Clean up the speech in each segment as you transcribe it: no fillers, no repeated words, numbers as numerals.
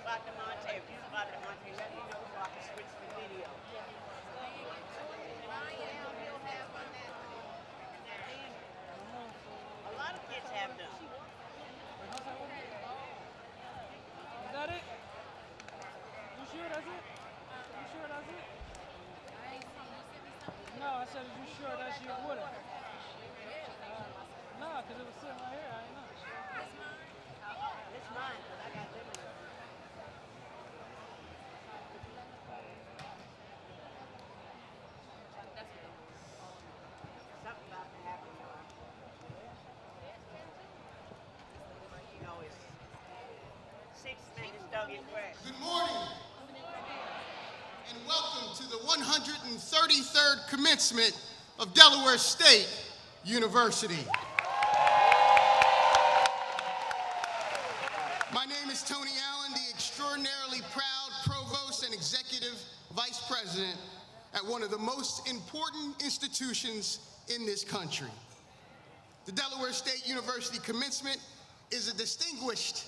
spot the Monte. If you spot the Monte, let me know so I can switch the video. A lot of kids have them. Is that it? You sure that's it? You sure that's it? No, I said, you sure that's your water? No, because it was sitting right here. I didn't know. It's mine, but I got them in there. Something about to happen, y'all. You know, it's 6 minutes, dug in fresh. Good morning, and welcome to the 133rd commencement of Delaware State University. My name is Tony Allen, the extraordinarily proud Provost and Executive Vice President at one of the most important institutions in this country. The Delaware State University Commencement is a distinguished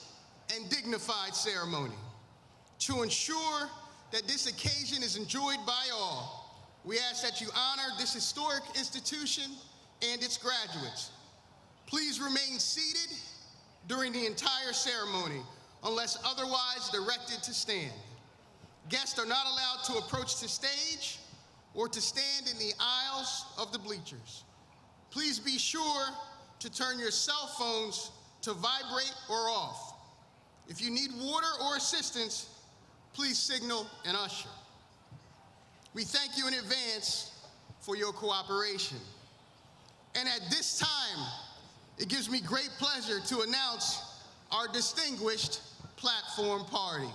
and dignified ceremony. To ensure that this occasion is enjoyed by all, we ask that you honor this historic institution and its graduates. Please remain seated during the entire ceremony, unless otherwise directed to stand. Guests are not allowed to approach the stage or to stand in the aisles of the bleachers. Please be sure to turn your cell phones to vibrate or off. If you need water or assistance, please signal an usher. We thank you in advance for your cooperation. And at this time, it gives me great pleasure to announce our distinguished platform party.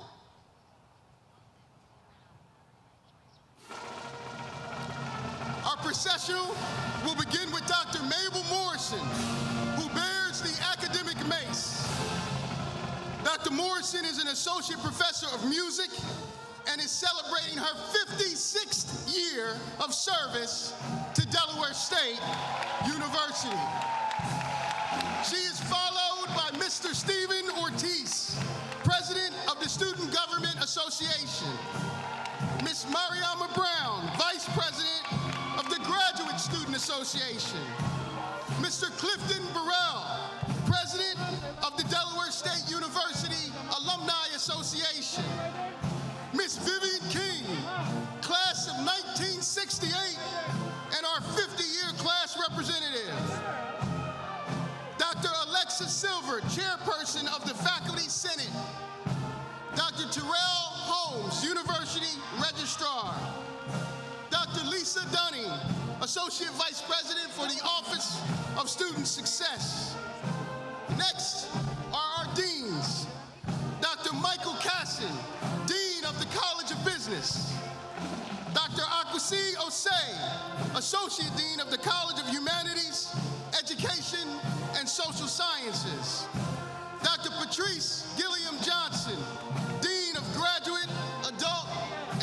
Our processional will begin with Dr. Mabel Morrison, who bears the academic mace. Dr. Morrison is an associate professor of music and is celebrating her 56th year of service to Delaware State University. She is followed by Mr. Stephen Ortiz, President of the Student Government Association, Ms. Mariama Brown, Vice President of the Graduate Student Association, Mr. Clifton Burrell, President of the Delaware State University Alumni Association, Ms. Vivian King, class of 1968, and our 50-year class representative, Dr. Alexa Silver, Chairperson of the Faculty Senate, Dr. Terrell Holmes, University Registrar, Dr. Lisa Dunning, Associate Vice President for the Office of Student Success. Next are our deans, Dr. Michael Casson, Dean of the College of Business, Dr. Akwasi Osei, Associate Dean of the College of Humanities, Education, and Social Sciences, Dr. Patrice Gilliam Johnson, Dean of Graduate, Adult,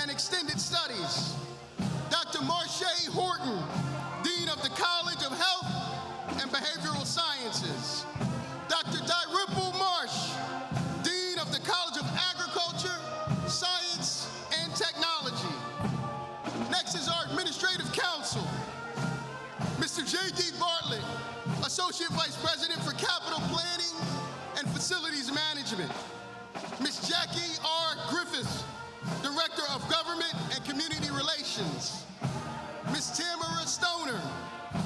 and Extended Studies, Dr. Marche Horton, Dean of the College of Health and Behavioral Sciences, Dr. Dalrymple Marsh, Dean of the College of Agriculture, Science, and Technology. Next is our Administrative Council, Mr. J.D. Bartlett, Associate Vice President for Capital Planning and Facilities Management, Ms. Jackie R. Griffiths, Director of Government and Community Relations, Ms. Tamara Stoner,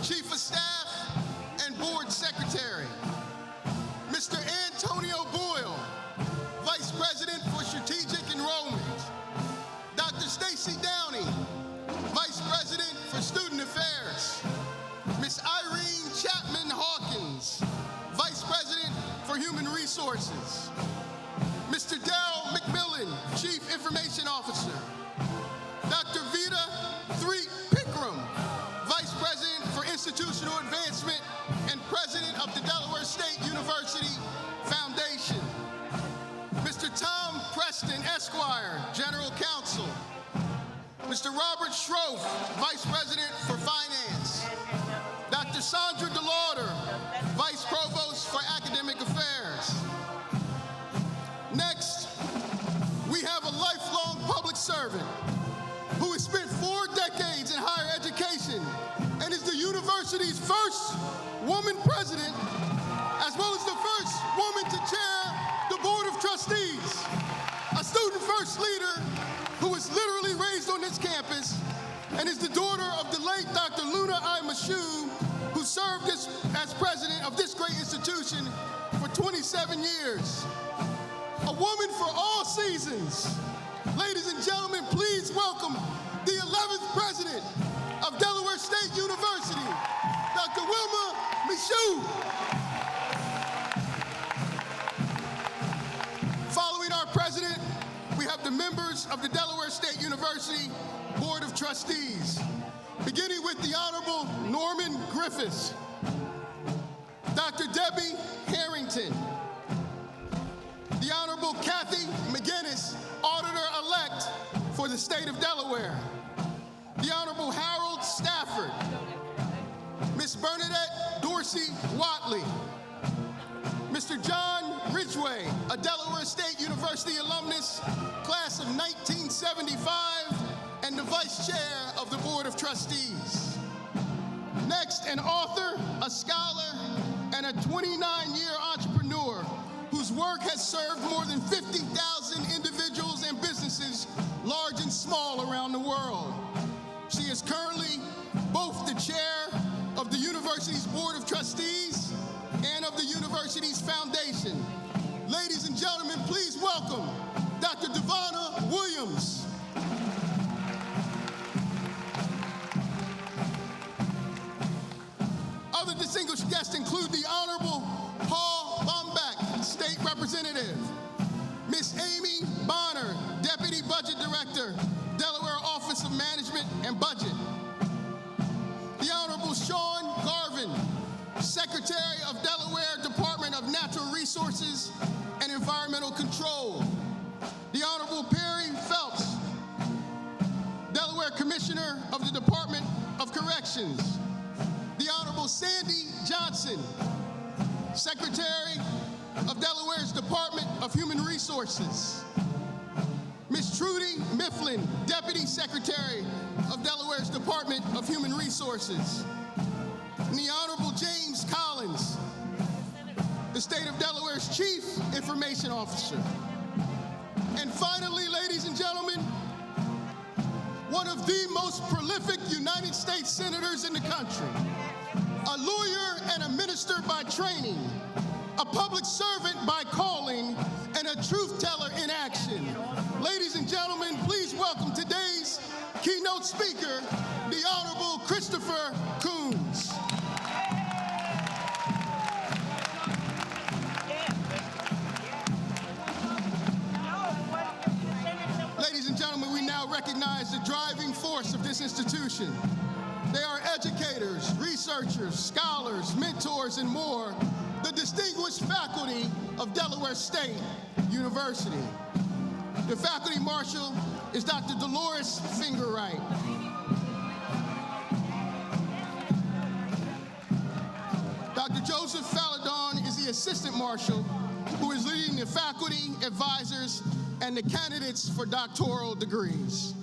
Chief of Staff and Board Secretary, Mr. Antonio Boyle, Vice President for Strategic Enrollment, Dr. Stacy Downey, Vice President for Student Affairs, Ms. Irene Chapman Hawkins, Vice President for Human Resources, Mr. Darrell McMillan, Chief Information Officer, Dr. Vita Threet Pickram, Vice President for Institutional Advancement and President of the Delaware State University Foundation, Mr. Tom Preston, Esquire, General Counsel, Mr. Robert Schroff, Vice President for Finance, Dr. Sandra DeLauder, Vice Provost for Academic Affairs, woman president, as well as the first woman to chair the Board of Trustees, a student first leader who was literally raised on this campus and is the daughter of the late Dr. Luna I. Mashu, who served as president of this great institution for 27 years. A woman for all seasons. Ladies and gentlemen, please welcome the 11th president of Delaware State University, Dr. Wilma Mashu. Following our president, we have the members of the Delaware State University Board of Trustees, beginning with the Honorable Norman Griffiths, Dr. Debbie Harrington, the Honorable Kathy McGinnis, Auditor-elect for the state of Delaware, the Honorable Harold Stafford, Miss Bernadette Dorsey Watley, Mr. John Ridgway, a Delaware State University alumnus, class of 1975, and the Vice Chair of the Board of Trustees. Next, an author, a scholar, and a 29-year entrepreneur whose work has served more than 50,000 individuals and businesses, large and small, around the world. She is currently both the chair of the university's Board of Trustees and of the university's foundation. Ladies and gentlemen, please welcome Dr. Devonna Williams. Other distinguished guests include the Honorable Paul Baumbach, State Representative, Miss Amy Bonner, Deputy Budget Director, Delaware Office of Management and Budget, the Honorable Sean Garvin, Secretary of Delaware Department of Natural Resources and Environmental Control, the Honorable Perry Phelps, Delaware Commissioner of the Department of Corrections, the Honorable Sandy Johnson, Secretary of Delaware's Department of Human Resources, Ms. Trudy Mifflin, Deputy Secretary of Delaware's Department of Human Resources, and the Honorable James Collins, the State of Delaware's Chief Information Officer. And finally, ladies and gentlemen, one of the most prolific United States senators in the country, a lawyer and a minister by training, a public servant by calling, and a truth teller in action. Ladies and gentlemen, please welcome today's keynote speaker, the Honorable Christopher Coons. Ladies and gentlemen, we now recognize the driving force of this institution. They are educators, researchers, scholars, mentors, and more, the distinguished faculty of Delaware State University. The faculty marshal is Dr. Dolores Fingerwright. Dr. Joseph Faladon is the assistant marshal who is leading the faculty, advisors, and the candidates for doctoral degrees.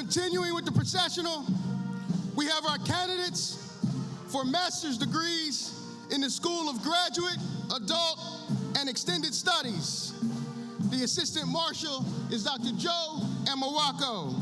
Continuing with the processional, we have our candidates for master's degrees in the School of Graduate, Adult, and Extended Studies. The Assistant Marshal is Dr. Joe Amawako.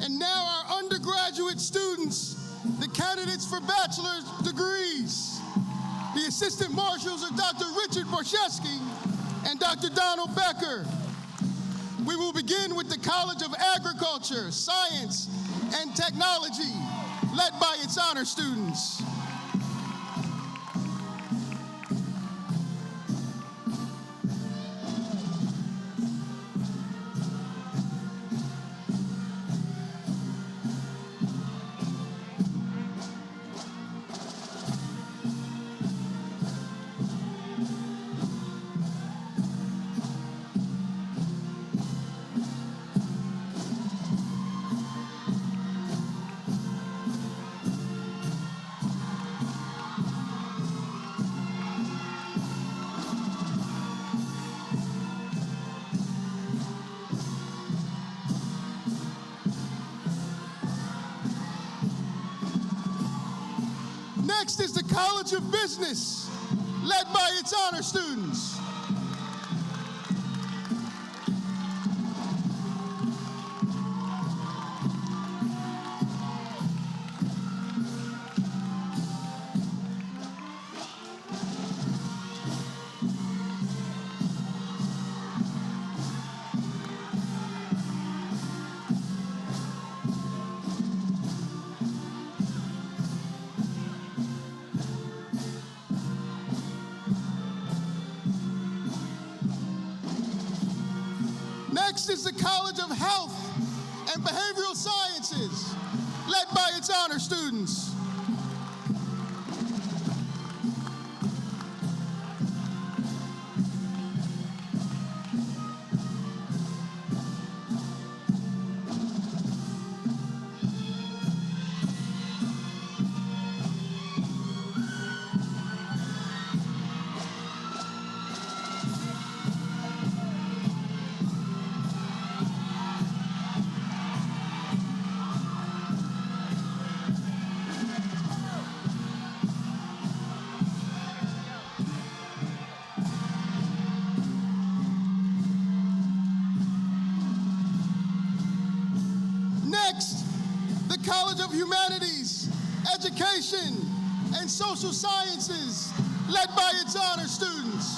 And now our undergraduate students, the candidates for bachelor's degrees. The Assistant Marshals are Dr. Richard Borshesky and Dr. Donald Becker. We will begin with the College of Agriculture, Science, and Technology, led by its honor students. Next is the College of Business, led by its honor students. Next is the College of Health and Behavioral Sciences, led by its honor students. Next, the College of Humanities, Education, and Social Sciences, led by its honor students.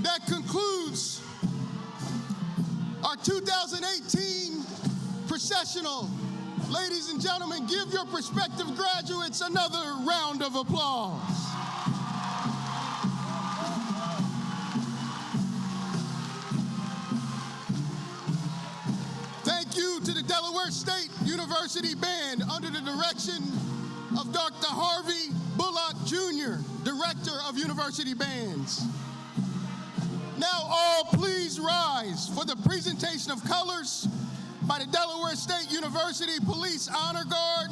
That concludes our 2018 processional. Ladies and gentlemen, give your prospective graduates another round of applause. Delaware State University Band under the direction of Dr. Harvey Bullock Jr., Director of University Bands. Now all please rise for the presentation of colors by the Delaware State University Police Honor Guard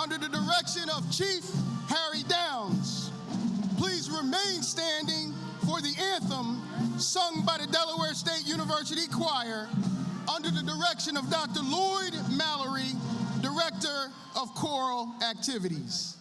under the direction of Chief Harry Downs. Please remain standing for the anthem sung by the Delaware State University Choir under the direction of Dr. Lloyd Mallory, Director of Choral Activities.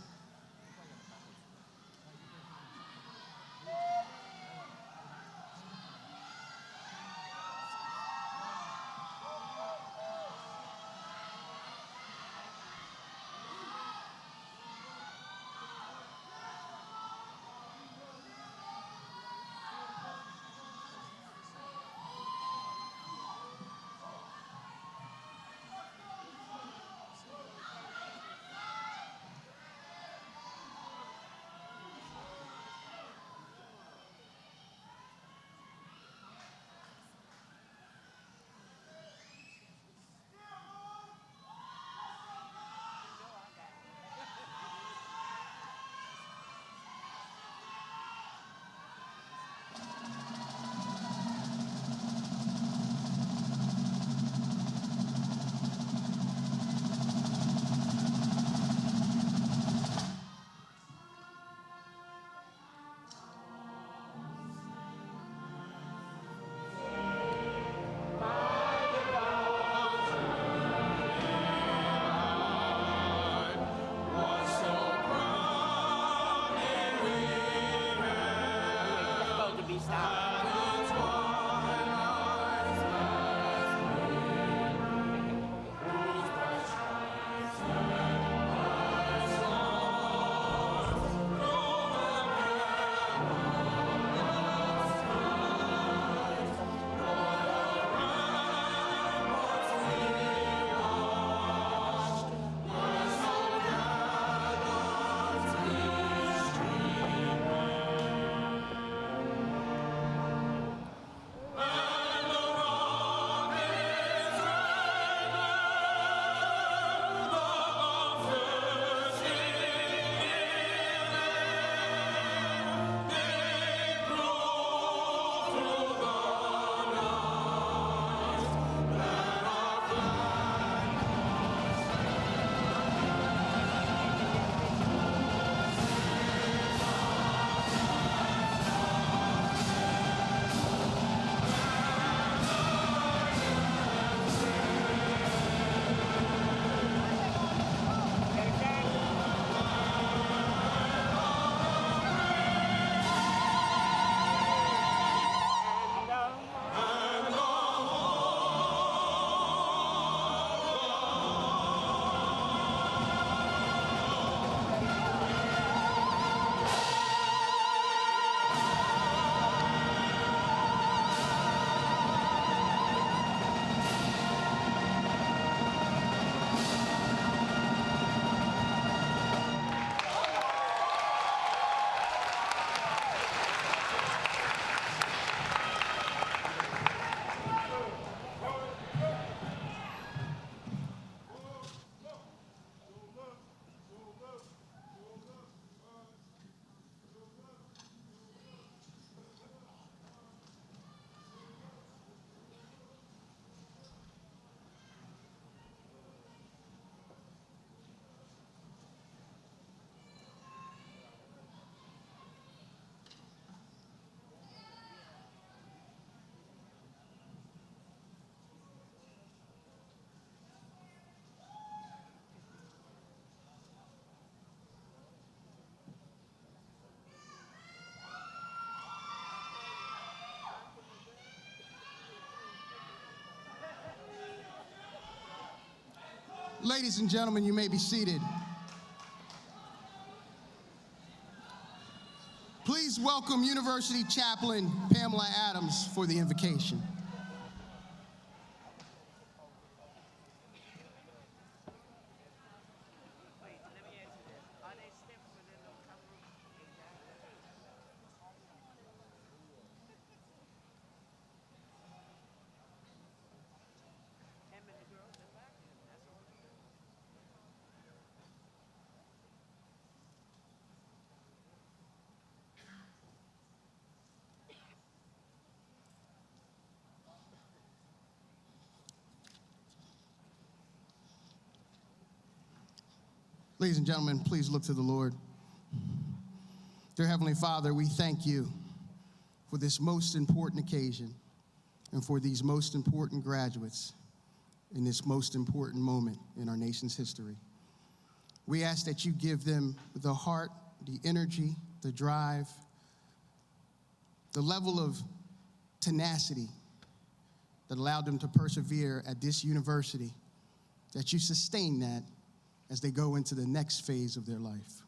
Ladies and gentlemen, you may be seated. Please welcome University Chaplain Pamela Adams for the invocation. Wait, let me answer this. Are they stiff within the cover? Exactly. 10 minute girls in back? Ladies and gentlemen, please look to the Lord. Dear Heavenly Father, we thank you for this most important occasion and for these most important graduates in this most important moment in our nation's history. We ask that you give them the heart, the energy, the drive, the level of tenacity that allowed them to persevere at this university, that you sustain that as they go into the next phase of their life.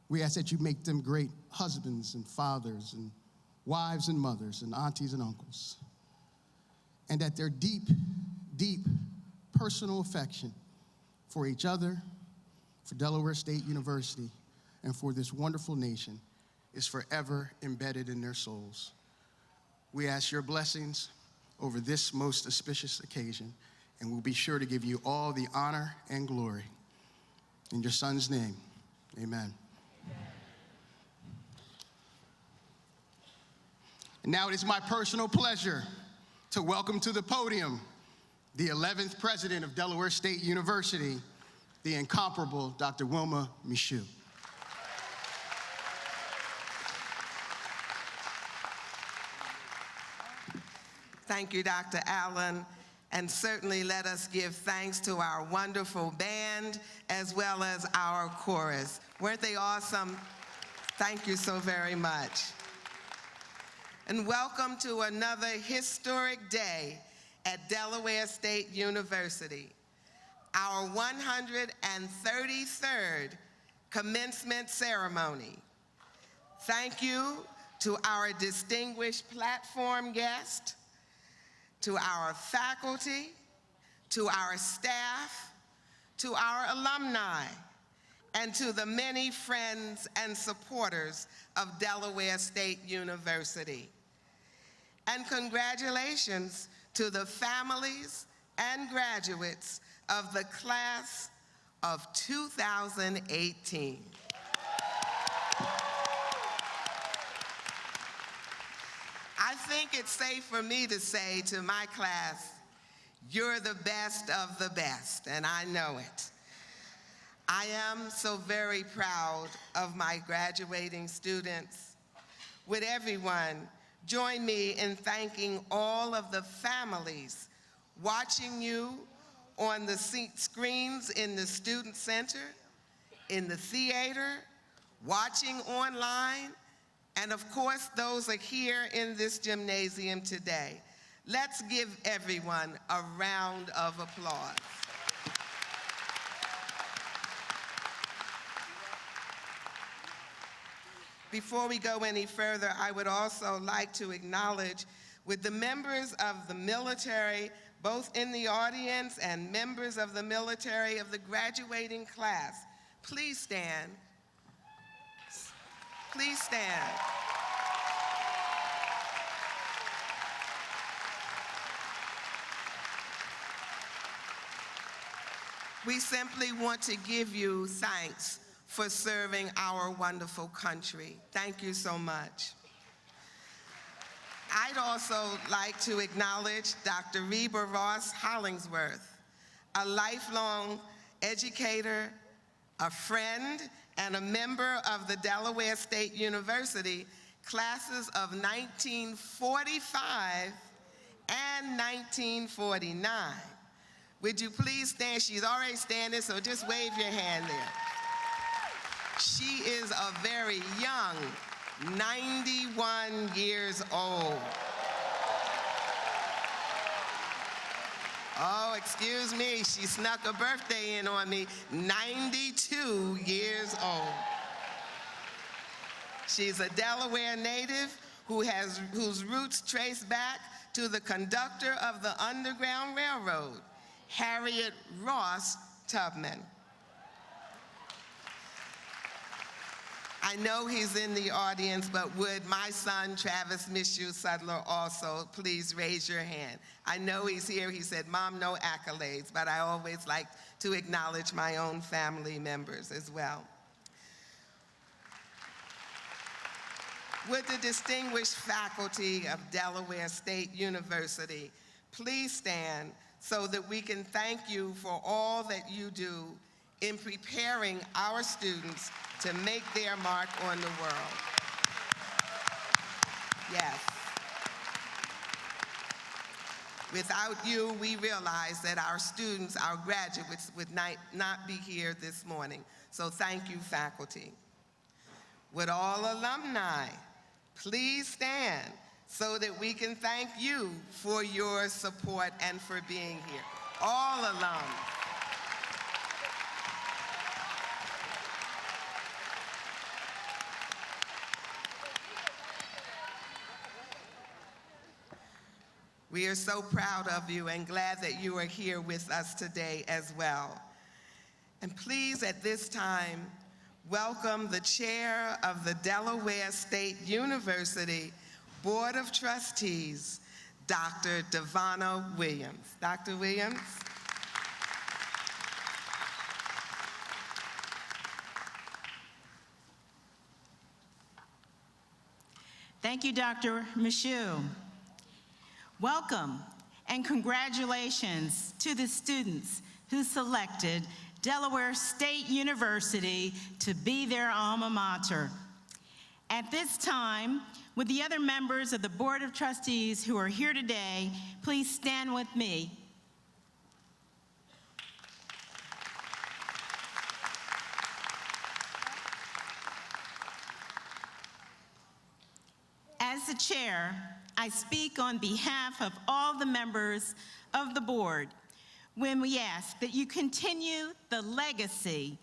We ask that you make them great husbands and fathers and wives and mothers and aunties and uncles, and that their deep, deep personal affection for each other, for Delaware State University, and for this wonderful nation is forever embedded in their souls. We ask your blessings over this most auspicious occasion, and we'll be sure to give you all the honor and glory. In your Son's name, amen. And now it is my personal pleasure to welcome to the podium the 11th president of Delaware State University, the incomparable Dr. Wilma Michoud. Thank you, Dr. Allen, and certainly let us give thanks to our wonderful band as well as our chorus. Weren't they awesome? Thank you so very much. And welcome to another historic day at Delaware State University, our 133rd commencement ceremony. Thank you to our distinguished platform guest, to our faculty, to our staff, to our alumni, and to the many friends and supporters of Delaware State University. And congratulations to the families and graduates of the class of 2018. I think it's safe for me to say to my class, you're the best of the best, and I know it. I am so very proud of my graduating students. Would everyone join me in thanking all of the families watching you on the screens in the Student Center, in the theater, watching online, and of course, those are here in this gymnasium today. Let's give everyone a round of applause. Before we go any further, I would also like to acknowledge with the members of the military, both in the audience and members of the military of the graduating class. Please stand. Please stand. We simply want to give you thanks for serving our wonderful country. Thank you so much. I'd also like to acknowledge Dr. Reba Ross Hollingsworth, a lifelong educator, a friend, and a member of the Delaware State University classes of 1945 and 1949. Would you please stand? She's already standing, so just wave your hand there. She is a very young, 91 years old. Oh, excuse me, she snuck a birthday in on me, 92 years old. She's a Delaware native whose roots trace back to the conductor of the Underground Railroad, Harriet Ross Tubman. I know he's in the audience, but would my son, Travis Michoud Sudler, also please raise your hand? I know he's here. He said, Mom, no accolades, but I always like to acknowledge my own family members as well. Would the distinguished faculty of Delaware State University please stand so that we can thank you for all that you do in preparing our students to make their mark on the world. Yes. Without you, we realize that our students, our graduates, would not be here this morning. So thank you, faculty. Would all alumni please stand so that we can thank you for your support and for being here? All alums. We are so proud of you and glad that you are here with us today as well. And please, at this time, welcome the chair of the Delaware State University Board of Trustees, Dr. Devonna Williams. Dr. Williams. Thank you, Dr. Michoud. Welcome and congratulations to the students who selected Delaware State University to be their alma mater. At this time, with the other members of the Board of Trustees who are here today, please stand with me. As the chair, I speak on behalf of all the members of the board when we ask that you continue the legacy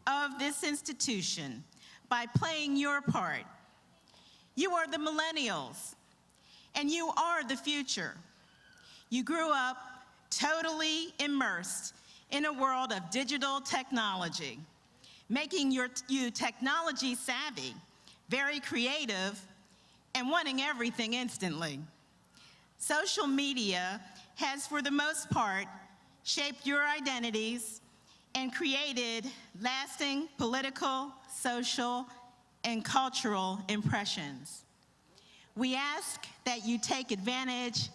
of this institution by playing your part. You are the millennials, and you are the future. You grew up totally immersed in a world of digital technology, making you technology savvy, very creative, and wanting everything instantly. Social media has, for the most part, shaped your identities and created lasting political, social, and cultural impressions. We ask that you take advantage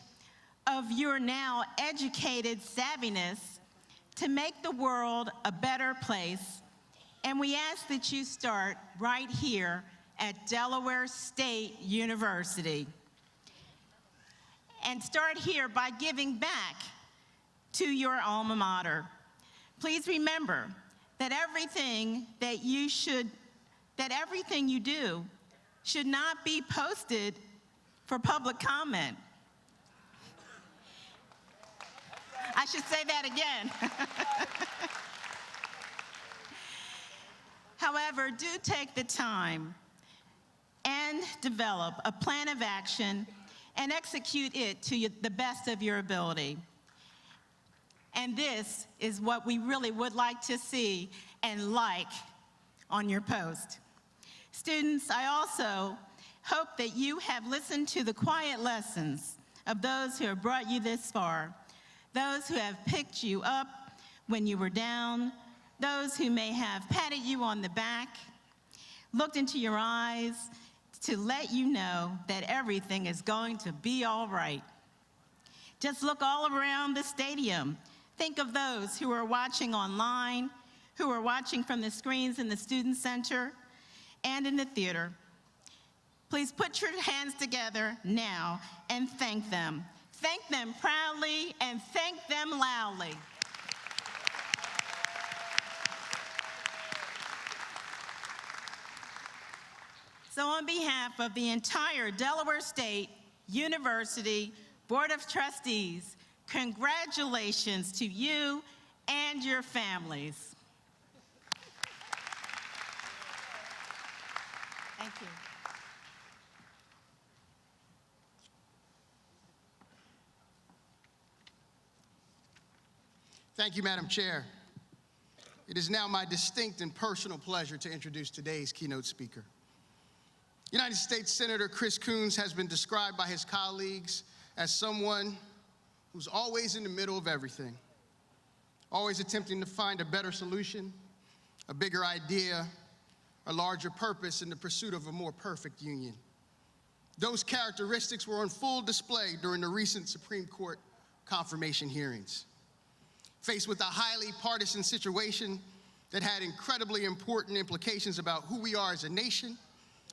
of your now educated savviness to make the world a better place, and we ask that you start right here at Delaware State University. And start here by giving back to your alma mater. Please remember that everything you do should not be posted for public comment. I should say that again. However, do take the time and develop a plan of action and execute it to the best of your ability. And this is what we really would like to see and like on your post. Students, I also hope that you have listened to the quiet lessons of those who have brought you this far, those who have picked you up when you were down, those who may have patted you on the back, looked into your eyes, to let you know that everything is going to be all right. Just look all around the stadium. Think of those who are watching online, who are watching from the screens in the Student Center and in the theater. Please put your hands together now and thank them. Thank them proudly and thank them loudly. So on behalf of the entire Delaware State University Board of Trustees, congratulations to you and your families. Thank you. Thank you, Madam Chair. It is now my distinct and personal pleasure to introduce today's keynote speaker. United States Senator Chris Coons has been described by his colleagues as someone who's always in the middle of everything, always attempting to find a better solution, a bigger idea, a larger purpose in the pursuit of a more perfect union. Those characteristics were on full display during the recent Supreme Court confirmation hearings. Faced with a highly partisan situation, that had incredibly important implications about who we are as a nation,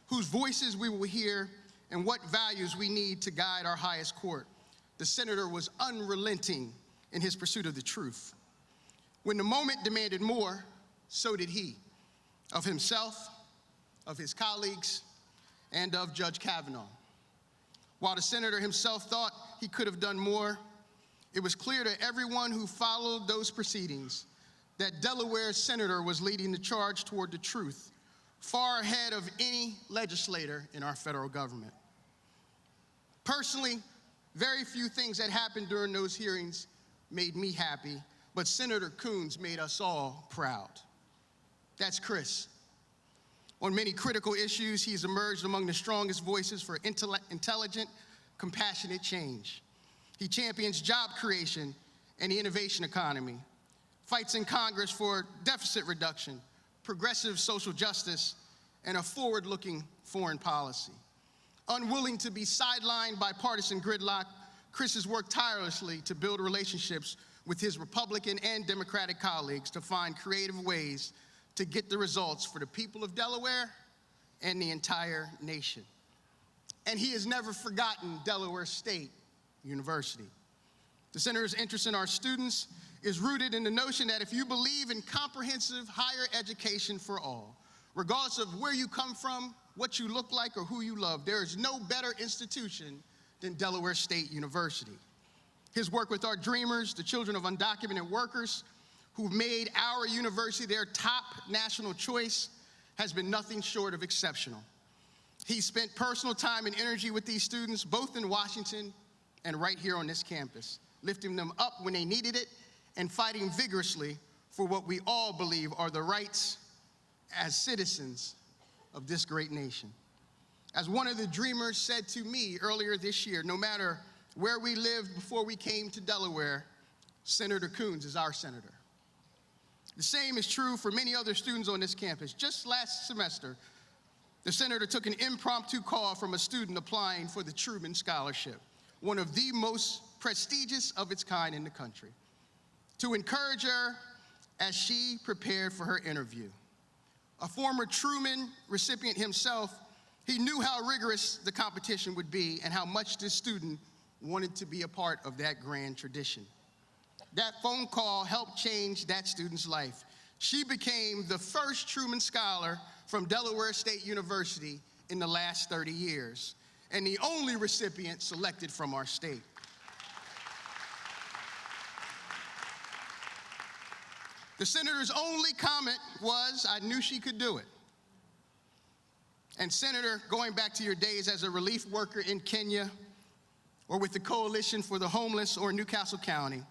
whose voices we will hear, and what values we need to guide our highest court. The senator was unrelenting in his pursuit of the truth. When the moment demanded more, so did he, of himself, of his colleagues, and of Judge Kavanaugh. While the senator himself thought he could have done more, it was clear to everyone who followed those proceedings that Delaware's senator was leading the charge toward the truth, far ahead of any legislator in our federal government. Personally, very few things that happened during those hearings made me happy, but Senator Coons made us all proud. That's Chris. On many critical issues, he's emerged among the strongest voices for intelligent, compassionate change. He champions job creation and the innovation economy, fights in Congress for deficit reduction, progressive social justice, and a forward-looking foreign policy. Unwilling to be sidelined by partisan gridlock, Chris has worked tirelessly to build relationships with his Republican and Democratic colleagues to find creative ways to get the results for the people of Delaware and the entire nation. And he has never forgotten Delaware State University. The senator's interest in our students is rooted in the notion that if you believe in comprehensive higher education for all, regardless of where you come from, what you look like, or who you love, there is no better institution than Delaware State University. His work with our dreamers, the children of undocumented workers, who've made our university their top national choice, has been nothing short of exceptional. He spent personal time and energy with these students, both in Washington and right here on this campus, lifting them up when they needed it and fighting vigorously for what we all believe are the rights as citizens of this great nation. As one of the dreamers said to me earlier this year, no matter where we lived before we came to Delaware, Senator Coons is our senator. The same is true for many other students on this campus. Just last semester, the senator took an impromptu call from a student applying for the Truman Scholarship, one of the most prestigious of its kind in the country, to encourage her as she prepared for her interview. A former Truman recipient himself, he knew how rigorous the competition would be and how much this student wanted to be a part of that grand tradition. That phone call helped change that student's life. She became the first Truman Scholar from Delaware State University in the last 30 years, and the only recipient selected from our state. The senator's only comment was, "I knew she could do it." And Senator, going back to your days as a relief worker in Kenya or with the Coalition for the Homeless or Newcastle County,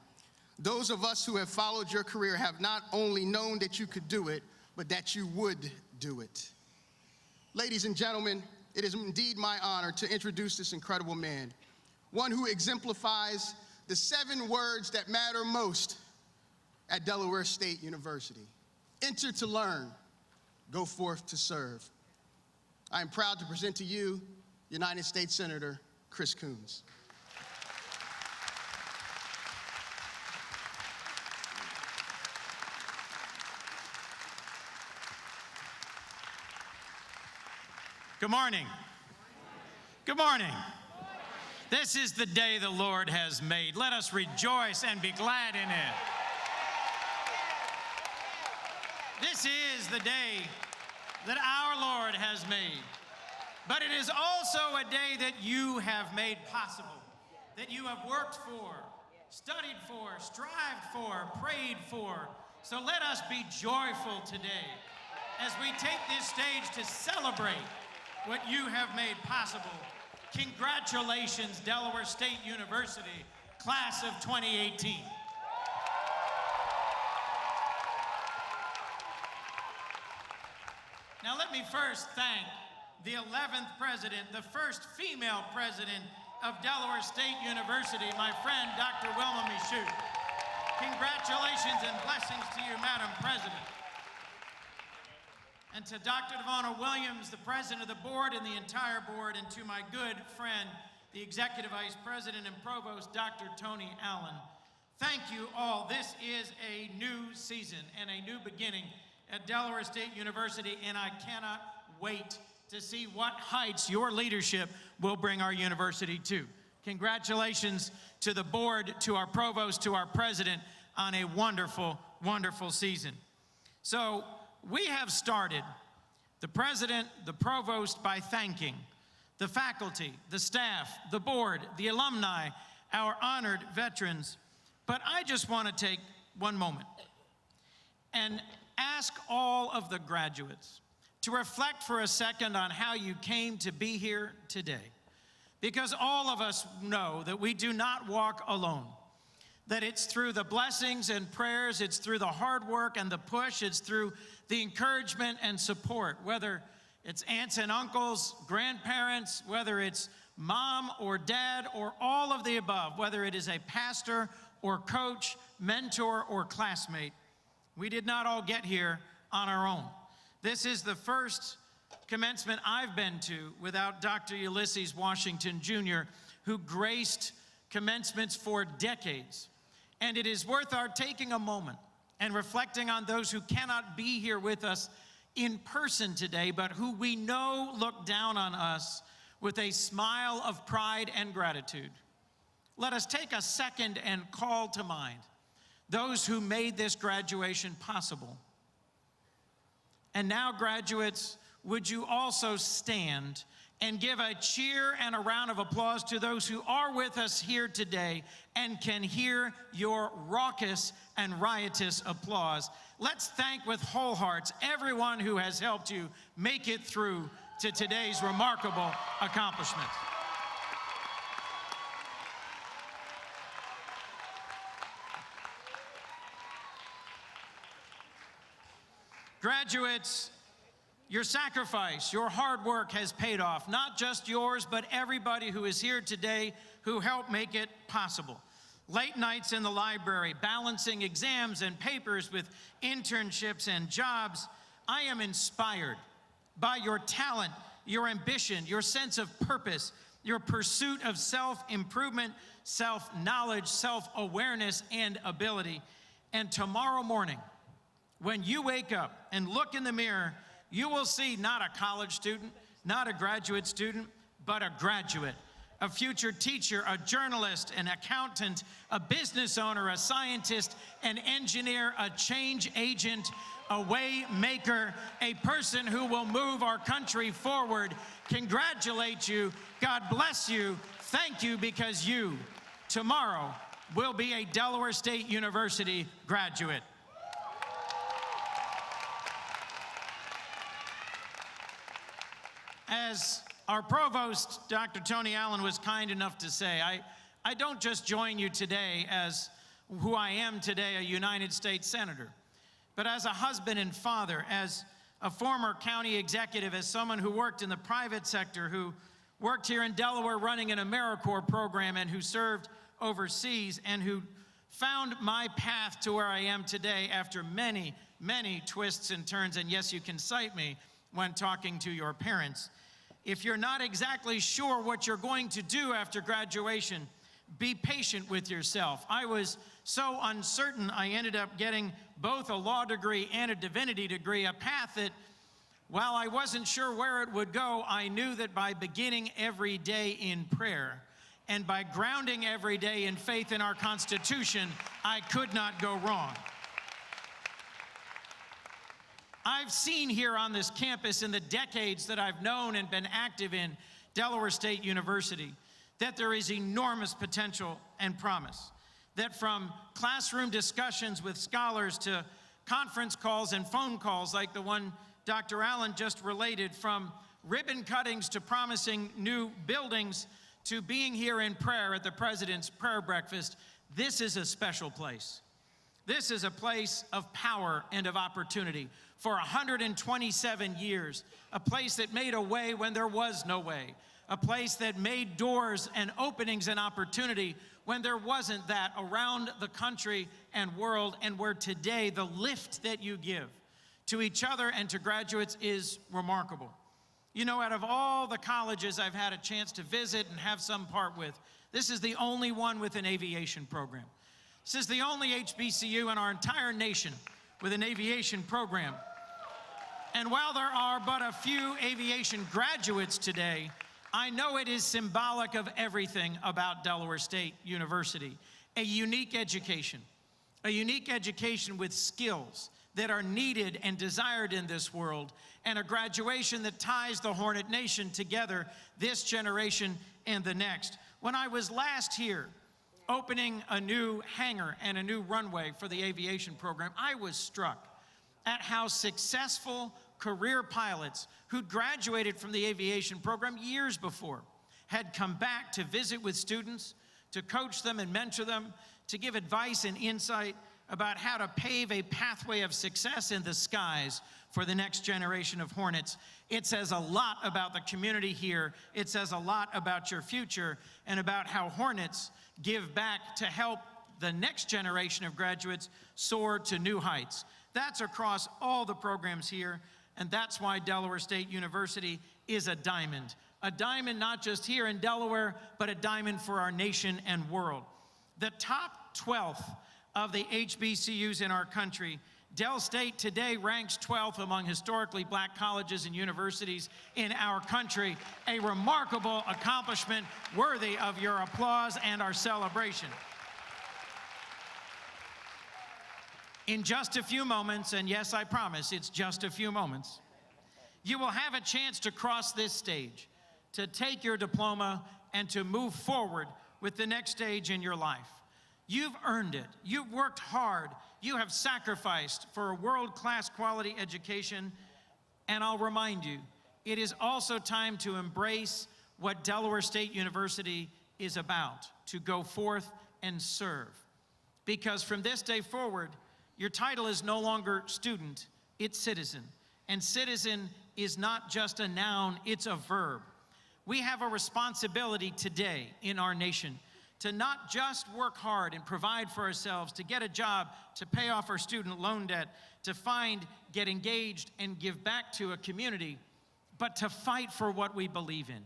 those of us who have followed your career have not only known that you could do it, but that you would do it. Ladies and gentlemen, it is indeed my honor to introduce this incredible man, one who exemplifies the 7 words that matter most at Delaware State University. Enter to learn, go forth to serve. I am proud to present to you United States Senator Chris Coons. Good morning. Good morning. This is the day the Lord has made. Let us rejoice and be glad in it. This is the day that our Lord has made. But it is also a day that you have made possible, that you have worked for, studied for, strived for, prayed for. So let us be joyful today as we take this stage to celebrate what you have made possible. Congratulations, Delaware State University, class of 2018. Now let me first thank the 11th president, the first female president of Delaware State University, my friend, Dr. Wilma Michoud. Congratulations and blessings to you, Madam President. And to Dr. Devona Williams, the president of the board and the entire board, and to my good friend, the executive vice president and provost, Dr. Tony Allen. Thank you all. This is a new season and a new beginning at Delaware State University, and I cannot wait to see what heights your leadership will bring our university to. Congratulations to the board, to our provost, to our president on a wonderful, wonderful season. So we have started, the president, the provost, by thanking the faculty, the staff, the board, the alumni, our honored veterans. But I just want to take one moment and ask all of the graduates to reflect for a second on how you came to be here today. Because all of us know that we do not walk alone, that it's through the blessings and prayers, it's through the hard work and the push, it's through the encouragement and support, whether it's aunts and uncles, grandparents, whether it's mom or dad or all of the above, whether it is a pastor or coach, mentor or classmate. We did not all get here on our own. This is the first commencement I've been to without Dr. Ulysses Washington Jr., who graced commencements for decades. And it is worth our taking a moment and reflecting on those who cannot be here with us in person today, but who we know look down on us with a smile of pride and gratitude. Let us take a second and call to mind those who made this graduation possible. And now, graduates, would you also stand and give a cheer and a round of applause to those who are with us here today and can hear your raucous and riotous applause. Let's thank with whole hearts everyone who has helped you make it through to today's remarkable accomplishment. Graduates, your sacrifice, your hard work has paid off, not just yours, but everybody who is here today who helped make it possible. Late nights in the library, balancing exams and papers with internships and jobs. I am inspired by your talent, your ambition, your sense of purpose, your pursuit of self-improvement, self-knowledge, self-awareness, and ability. And tomorrow morning, when you wake up and look in the mirror, you will see not a college student, not a graduate student, but a graduate, a future teacher, a journalist, an accountant, a business owner, a scientist, an engineer, a change agent, a way maker, a person who will move our country forward. Congratulate you. God bless you. Thank you, because you, tomorrow, will be a Delaware State University graduate. As our provost, Dr. Tony Allen, was kind enough to say, I don't just join you today as who I am today, a United States Senator, but as a husband and father, as a former county executive, as someone who worked in the private sector, who worked here in Delaware running an AmeriCorps program, and who served overseas, and who found my path to where I am today after many, many twists and turns. And yes, you can cite me when talking to your parents. If you're not exactly sure what you're going to do after graduation, be patient with yourself. I was so uncertain, I ended up getting both a law degree and a divinity degree, a path that, while I wasn't sure where it would go, I knew that by beginning every day in prayer and by grounding every day in faith in our Constitution, I could not go wrong. I've seen here on this campus in the decades that I've known and been active in Delaware State University that there is enormous potential and promise. That from classroom discussions with scholars to conference calls and phone calls like the one Dr. Allen just related, from ribbon cuttings to promising new buildings to being here in prayer at the President's Prayer Breakfast, this is a special place. This is a place of power and of opportunity. For 127 years, a place that made a way when there was no way, a place that made doors and openings and opportunity when there wasn't that around the country and world, and where today the lift that you give to each other and to graduates is remarkable. You know, out of all the colleges I've had a chance to visit and have some part with, this is the only one with an aviation program. This is the only HBCU in our entire nation with an aviation program. And while there are but a few aviation graduates today, I know it is symbolic of everything about Delaware State University. A unique education with skills that are needed and desired in this world, and a graduation that ties the Hornet Nation together, this generation and the next. When I was last here, opening a new hangar and a new runway for the aviation program, I was struck at how successful career pilots who'd graduated from the aviation program years before had come back to visit with students, to coach them and mentor them, to give advice and insight about how to pave a pathway of success in the skies for the next generation of Hornets. It says a lot about the community here. It says a lot about your future and about how Hornets give back to help the next generation of graduates soar to new heights. That's across all the programs here, and that's why Delaware State University is a diamond. A diamond not just here in Delaware, but a diamond for our nation and world. The top 12th of the HBCUs in our country, Del State today ranks 12th among historically black colleges and universities in our country, a remarkable accomplishment worthy of your applause and our celebration. In just a few moments, and yes, I promise, it's just a few moments, you will have a chance to cross this stage, to take your diploma, and to move forward with the next stage in your life. You've earned it. You've worked hard. You have sacrificed for a world-class quality education. And I'll remind you, it is also time to embrace what Delaware State University is about, to go forth and serve. Because from this day forward, your title is no longer student, it's citizen. And citizen is not just a noun, it's a verb. We have a responsibility today in our nation to not just work hard and provide for ourselves, to get a job, to pay off our student loan debt, to find, get engaged, and give back to a community, but to fight for what we believe in.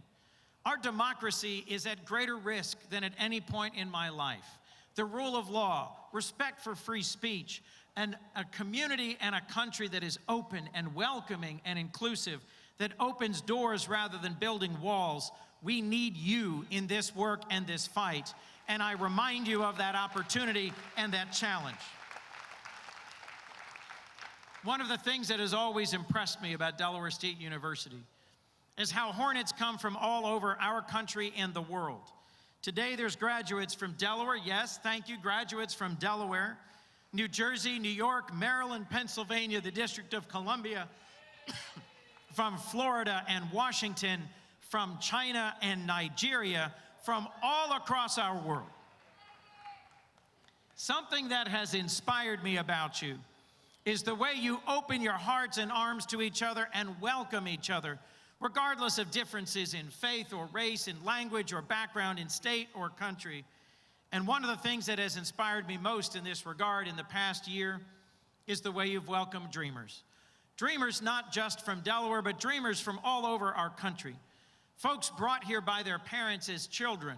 Our democracy is at greater risk than at any point in my life. The rule of law, respect for free speech, and a community and a country that is open and welcoming and inclusive, that opens doors rather than building walls. We need you in this work and this fight, and I remind you of that opportunity and that challenge. One of the things that has always impressed me about Delaware State University is how Hornets come from all over our country and the world. Today there's graduates from Delaware, yes, thank you, graduates from Delaware, New Jersey, New York, Maryland, Pennsylvania, the District of Columbia, from Florida and Washington, from China and Nigeria, from all across our world. Something that has inspired me about you is the way you open your hearts and arms to each other and welcome each other, regardless of differences in faith or race, in language or background, in state or country. And one of the things that has inspired me most in this regard in the past year is the way you've welcomed dreamers. Dreamers not just from Delaware, but dreamers from all over our country. Folks brought here by their parents as children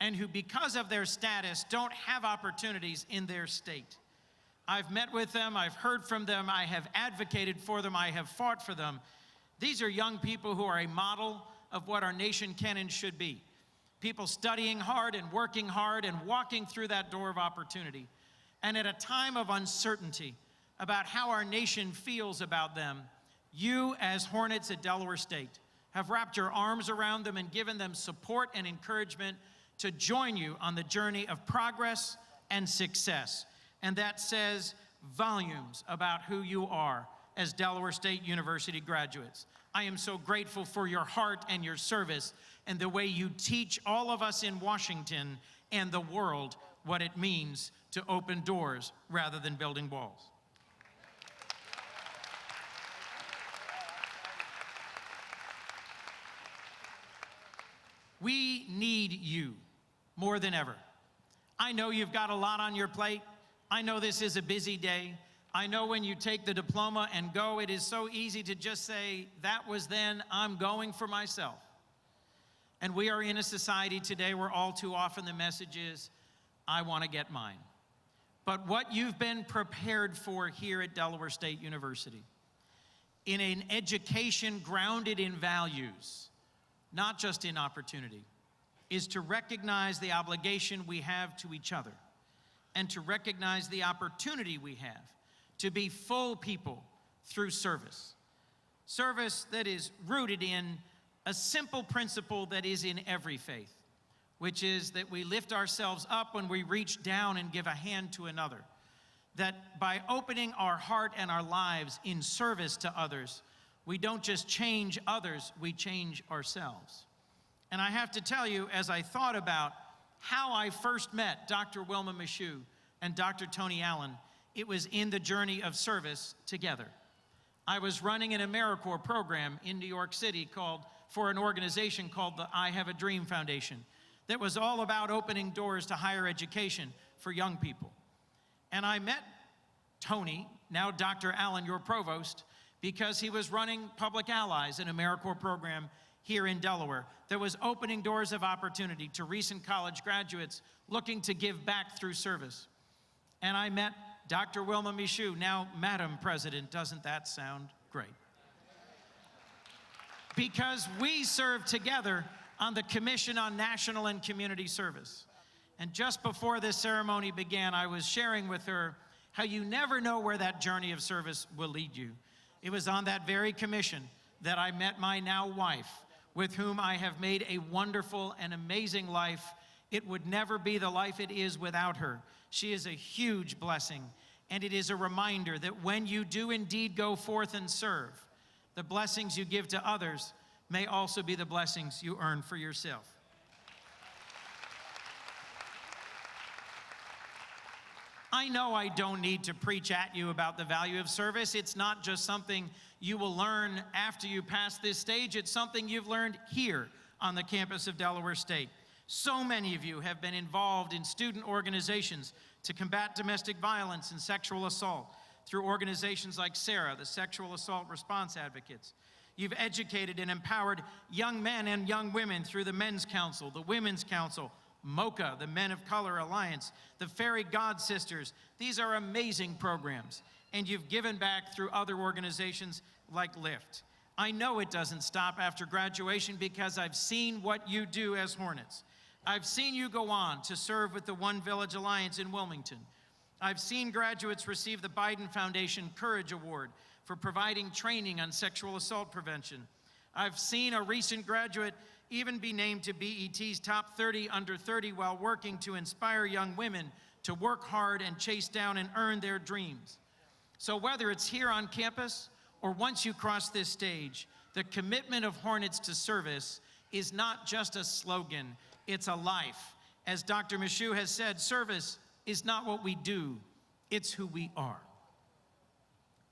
and who, because of their status, don't have opportunities in their state. I've met with them, I've heard from them, I have advocated for them, I have fought for them. These are young people who are a model of what our nation can and should be. People studying hard and working hard and walking through that door of opportunity. And at a time of uncertainty about how our nation feels about them, you as Hornets at Delaware State have wrapped your arms around them and given them support and encouragement to join you on the journey of progress and success. And that says volumes about who you are as Delaware State University graduates. I am so grateful for your heart and your service and the way you teach all of us in Washington and the world what it means to open doors rather than building walls. We need you more than ever. I know you've got a lot on your plate. I know this is a busy day. I know when you take the diploma and go, it is so easy to just say, that was then, I'm going for myself. And we are in a society today where all too often the message is, I want to get mine. But what you've been prepared for here at Delaware State University in an education grounded in values, not just in opportunity, is to recognize the obligation we have to each other and to recognize the opportunity we have to be full people through service. Service that is rooted in a simple principle that is in every faith, which is that we lift ourselves up when we reach down and give a hand to another. That by opening our heart and our lives in service to others, we don't just change others, we change ourselves. And I have to tell you, as I thought about how I first met Dr. Wilma Michoud and Dr. Tony Allen, it was in the journey of service together. I was running an AmeriCorps program in New York City for an organization called the I Have a Dream Foundation that was all about opening doors to higher education for young people. And I met Tony, now Dr. Allen, your provost, because he was running Public Allies, an AmeriCorps program here in Delaware that was opening doors of opportunity to recent college graduates looking to give back through service. And I met Dr. Wilma Michoud, now Madam President. Doesn't that sound great? Because we served together on the Commission on National and Community Service. And just before this ceremony began, I was sharing with her how you never know where that journey of service will lead you. It was on that very commission that I met my now wife, with whom I have made a wonderful and amazing life. It would never be the life it is without her. She is a huge blessing, and it is a reminder that when you do indeed go forth and serve, the blessings you give to others may also be the blessings you earn for yourself. I know I don't need to preach at you about the value of service. It's not just something you will learn after you pass this stage. It's something you've learned here on the campus of Delaware State. So many of you have been involved in student organizations to combat domestic violence and sexual assault through organizations like SARA, the Sexual Assault Response Advocates. You've educated and empowered young men and young women through the Men's Council, the Women's Council, MOCA, the Men of Color Alliance, the Fairy God Sisters. These are amazing programs, and you've given back through other organizations like LIFT. I know it doesn't stop after graduation because I've seen what you do as Hornets. I've seen you go on to serve with the One Village Alliance in Wilmington. I've seen graduates receive the Biden Foundation Courage Award for providing training on sexual assault prevention. I've seen a recent graduate even be named to BET's Top 30 Under 30 while working to inspire young women to work hard and chase down and earn their dreams. So whether it's here on campus or once you cross this stage, the commitment of Hornets to service is not just a slogan, it's a life. As Dr. Michoud has said, service is not what we do, it's who we are.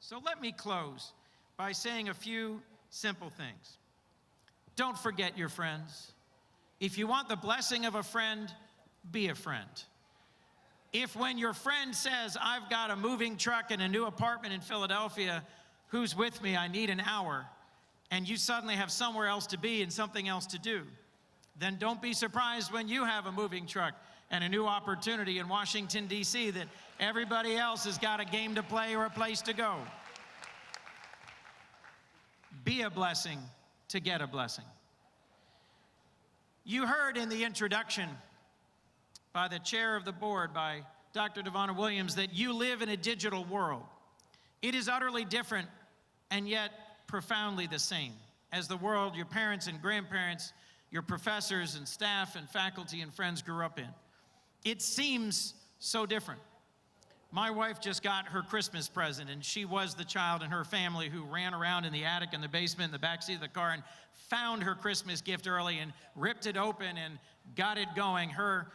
So let me close by saying a few simple things. Don't forget your friends. If you want the blessing of a friend, be a friend. If when your friend says, I've got a moving truck and a new apartment in Philadelphia, who's with me, I need an hour, and you suddenly have somewhere else to be and something else to do, then don't be surprised when you have a moving truck and a new opportunity in Washington, D.C. that everybody else has got a game to play or a place to go. Be a blessing to get a blessing. You heard in the introduction by the chair of the board, by Dr. Devonna Williams, that you live in a digital world. It is utterly different and yet profoundly the same as the world your parents and grandparents, your professors and staff and faculty and friends grew up in. It seems so different. My wife just got her Christmas present, and she was the child in her family who ran around in the attic and the basement, in the backseat of the car, and found her Christmas gift early and ripped it open and got it going. Her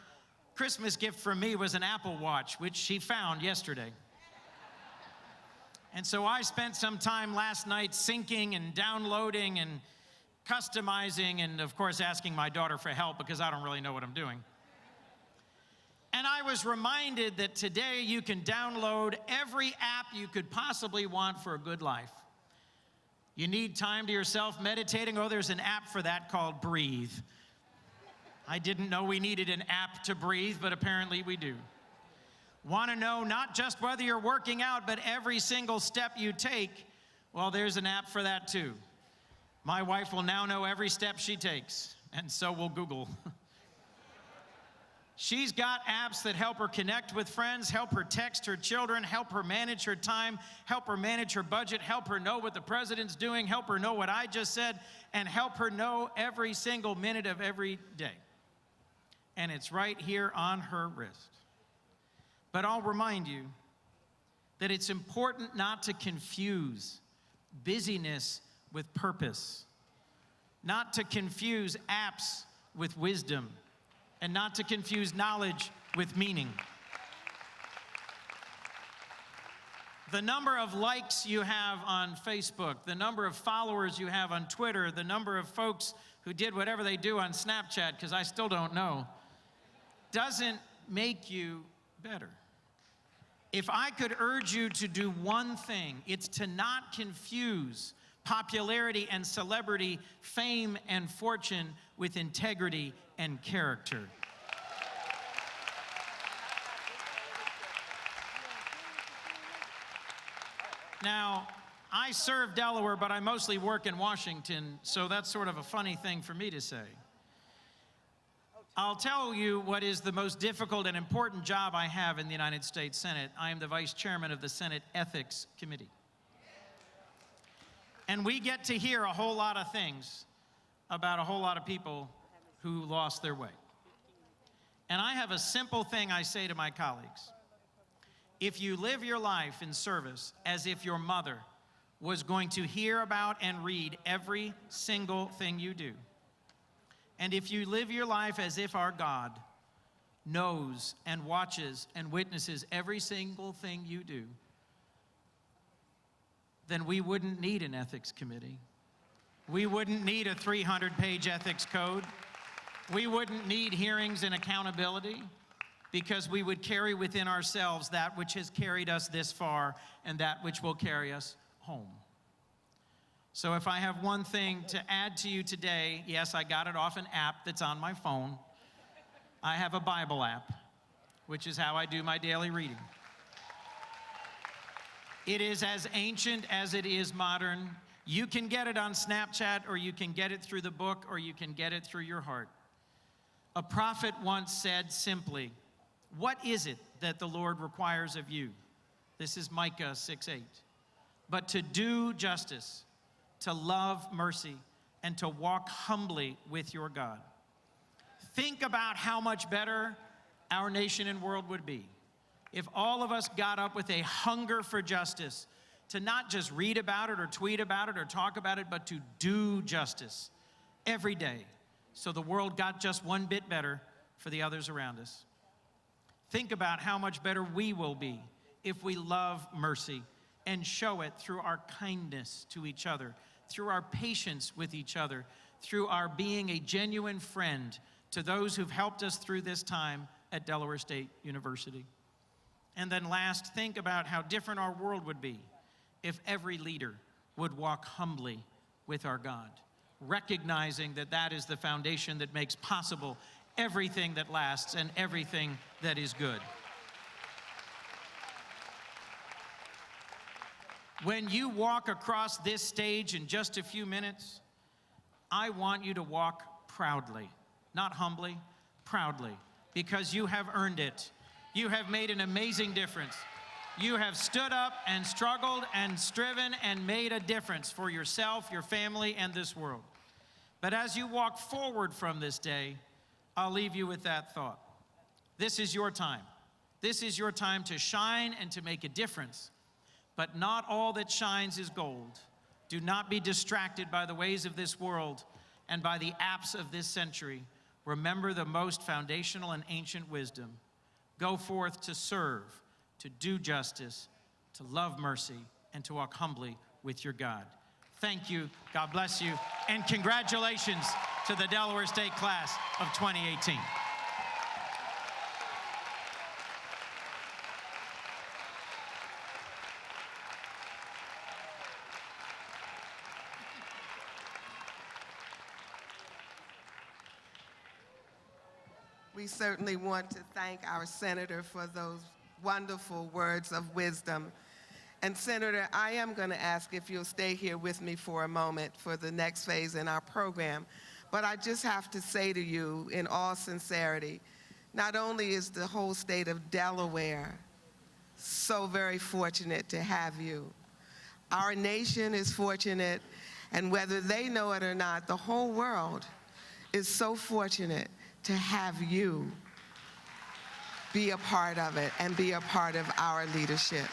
Christmas gift from me was an Apple Watch, which she found yesterday. And so I spent some time last night syncing and downloading and customizing and, of course, asking my daughter for help because I don't really know what I'm doing. And I was reminded that today you can download every app you could possibly want for a good life. You need time to yourself meditating? Oh, there's an app for that called Breathe. I didn't know we needed an app to breathe, but apparently we do. Want to know not just whether you're working out, but every single step you take? Well, there's an app for that too. My wife will now know every step she takes, and so will Google. She's got apps that help her connect with friends, help her text her children, help her manage her time, help her manage her budget, help her know what the president's doing, help her know what I just said, and help her know every single minute of every day. And it's right here on her wrist. But I'll remind you that it's important not to confuse busyness with purpose, not to confuse apps with wisdom, and not to confuse knowledge with meaning. The number of likes you have on Facebook, the number of followers you have on Twitter, the number of folks who did whatever they do on Snapchat, because I still don't know, doesn't make you better. If I could urge you to do one thing, it's to not confuse popularity and celebrity, fame and fortune with integrity and character. Now, I serve Delaware, but I mostly work in Washington, so that's sort of a funny thing for me to say. I'll tell you what is the most difficult and important job I have in the United States Senate. I am the Vice Chairman of the Senate Ethics Committee. And we get to hear a whole lot of things about a whole lot of people who lost their way. And I have a simple thing I say to my colleagues. If you live your life in service as if your mother was going to hear about and read every single thing you do, and if you live your life as if our God knows and watches and witnesses every single thing you do, then we wouldn't need an ethics committee. We wouldn't need a 300-page ethics code. We wouldn't need hearings and accountability, because we would carry within ourselves that which has carried us this far and that which will carry us home. So if I have one thing to add to you today, yes, I got it off an app that's on my phone. I have a Bible app, which is how I do my daily reading. It is as ancient as it is modern. You can get it on Snapchat, or you can get it through the book, or you can get it through your heart. A prophet once said simply, "What is it that the Lord requires of you?" This is Micah 6:8. "But to do justice, to love mercy, and to walk humbly with your God." Think about how much better our nation and world would be if all of us got up with a hunger for justice, to not just read about it or tweet about it or talk about it, but to do justice every day, so the world got just one bit better for the others around us. Think about how much better we will be if we love mercy and show it through our kindness to each other, through our patience with each other, through our being a genuine friend to those who've helped us through this time at Delaware State University. And then last, think about how different our world would be if every leader would walk humbly with our God, recognizing that that is the foundation that makes possible everything that lasts and everything that is good. When you walk across this stage in just a few minutes, I want you to walk proudly, not humbly, proudly, because you have earned it. You have made an amazing difference. You have stood up and struggled and striven and made a difference for yourself, your family, and this world. But as you walk forward from this day, I'll leave you with that thought. This is your time. This is your time to shine and to make a difference. But not all that shines is gold. Do not be distracted by the ways of this world and by the apps of this century. Remember the most foundational and ancient wisdom. Go forth to serve, to do justice, to love mercy, and to walk humbly with your God. Thank you, God bless you, and congratulations to the Delaware State class of 2018. We certainly want to thank our senator for those wonderful words of wisdom. And Senator, I am going to ask if you'll stay here with me for a moment for the next phase in our program. But I just have to say to you, in all sincerity, not only is the whole state of Delaware so very fortunate to have you, our nation is fortunate, and whether they know it or not, the whole world is so fortunate to have you be a part of it and be a part of our leadership.